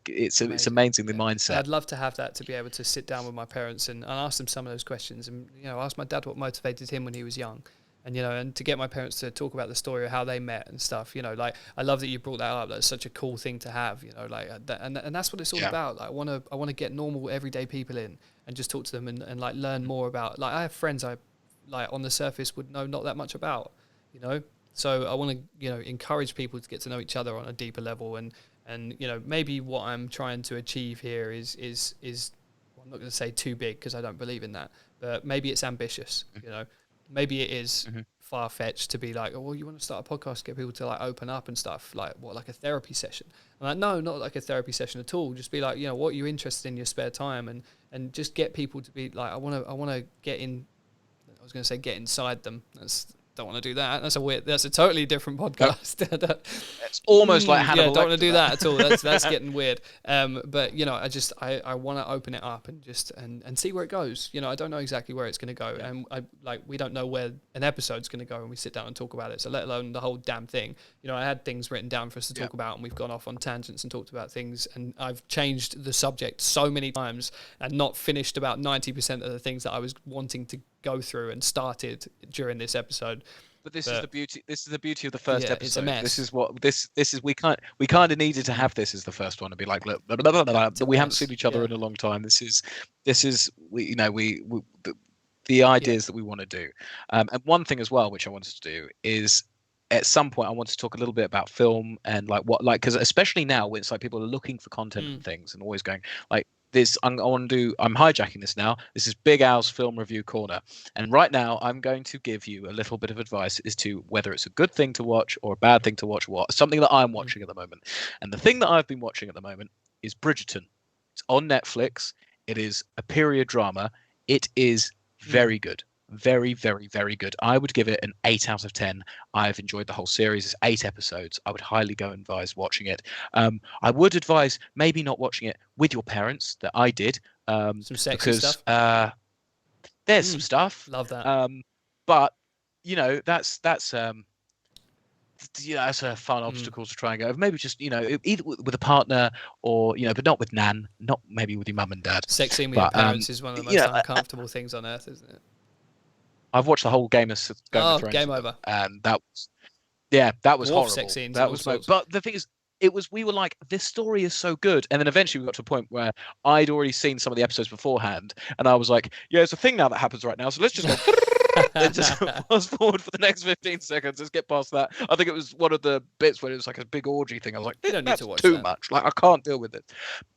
it's amazing the mindset. I'd love to have that, to be able to sit down with my parents and ask them some of those questions, and you know, ask my dad what motivated him when he was young. And, you know, and to get my parents to talk about the story of how they met and stuff, you know, like, I love that you brought that up. That's such a cool thing to have, you know, like that, and that's what it's all about. Like, I want to get normal, everyday people in and just talk to them and like learn more about, like, I have friends I like on the surface would know not that much about, you know, so I want to, you know, encourage people to get to know each other on a deeper level. And, you know, maybe what I'm trying to achieve here is well, I'm not going to say too big, because I don't believe in that, but maybe it's ambitious, you know. Maybe it is far-fetched to be like, oh, well, you want to start a podcast to get people to like open up and stuff, like what, like a therapy session? I'm like, no, not like a therapy session at all. Just be like, you know, what are you interested in your spare time, and just get people to be like, I want to get in. I was going to say get inside them. That's don't want to do that. That's a totally different podcast. It's almost like Hannibal. Yeah, don't want to do that at all. That's getting weird. But I want to open it up and just and see where it goes. I don't know exactly where it's going to go, and we don't know where an episode's going to go when we sit down and talk about it. So let alone the whole damn thing. I had things written down for us to talk about, and we've gone off on tangents and talked about things, and I've changed the subject so many times and not finished about 90% of the things that I was wanting to go through and started during this episode. But this is the beauty. This is the beauty of the first episode. It's a mess. This is we kind of needed to have this as the first one and be like, look, blah, blah, blah, blah, we haven't seen each other in a long time. This is the ideas that we want to do. And one thing as well, which I wanted to do is, at some point, I want to talk a little bit about film and because especially now when it's like people are looking for content and things and always going like this. I'm hijacking this now. This is Big Al's film review corner, and right now I'm going to give you a little bit of advice as to whether it's a good thing to watch or a bad thing to watch. Something that I'm watching at the moment, and the thing that I've been watching at the moment is Bridgerton. It's on Netflix. It is a period drama. It is very good. Very, very, very good. I would give it an 8 out of 10. I've enjoyed the whole series. It's 8 episodes. I would highly advise watching it. I would advise maybe not watching it with your parents. That I did. Some sexy stuff. There's some stuff. Love that. But that's a fun obstacle to try and go. Maybe just either with a partner or but not with Nan. Not maybe with your mum and dad. Sex scene with your parents is one of the most uncomfortable things on earth, isn't it? I've watched the whole Game of Thrones. Game over. And that was horrible. Sex scenes that was but the thing is, we were like, this story is so good, and then eventually we got to a point where I'd already seen some of the episodes beforehand, and I was like, it's a thing now that happens right now, so let's just go and just fast forward for the next 15 seconds. Let's get past that. I think it was one of the bits where it was like a big orgy thing. I was like, you don't need that's to watch too that. much. Like, I can't deal with it.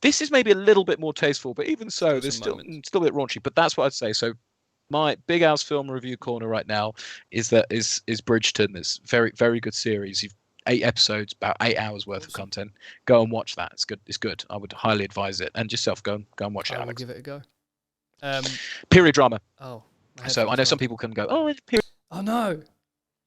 This is maybe a little bit more tasteful, but even so, there's still a bit raunchy. But that's what I'd say. So my Big Al's film review corner right now is Bridgerton. It's very, very good series. You've 8 episodes, about 8 hours worth of content. Go and watch that. It's good. It's good. I would highly advise it. And yourself, go and watch it, I will Alex. give it a go. Period drama. Oh. So I know some people can go, it's period. Oh no.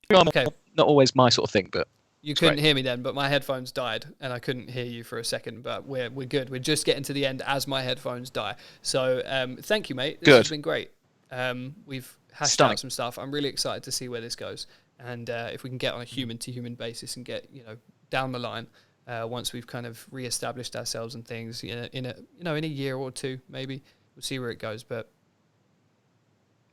Drama. Okay. Not always my sort of thing, but you couldn't hear me then, but my headphones died and I couldn't hear you for a second, but we're good. We're just getting to the end as my headphones die. So thank you, mate. This has been great. We've hashed out some stuff. I'm really excited to see where this goes, and if we can get on a human-to-human basis and get down the line once we've kind of re-established ourselves and things in a year or two, maybe we'll see where it goes. But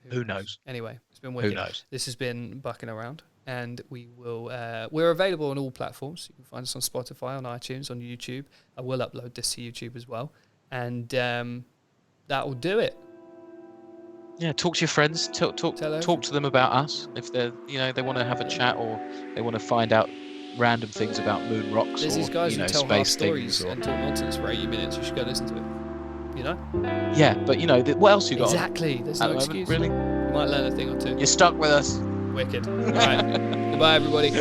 who knows? Anyway, it's been wicked. Who knows? This has been Buckin Around, and we will. We're available on all platforms. You can find us on Spotify, on iTunes, on YouTube. I will upload this to YouTube as well, and that will do it. Yeah, talk to your friends. Talk to them about us if they want to have a chat or they want to find out random things about moon rocks. There's these guys who tell half space stories and talk nonsense for 80 minutes. You should go listen to it. Yeah, but what else you got? Exactly. There's no excuse. Really? You might learn a thing or two. You're stuck with us. Wicked. All right. Goodbye, everybody.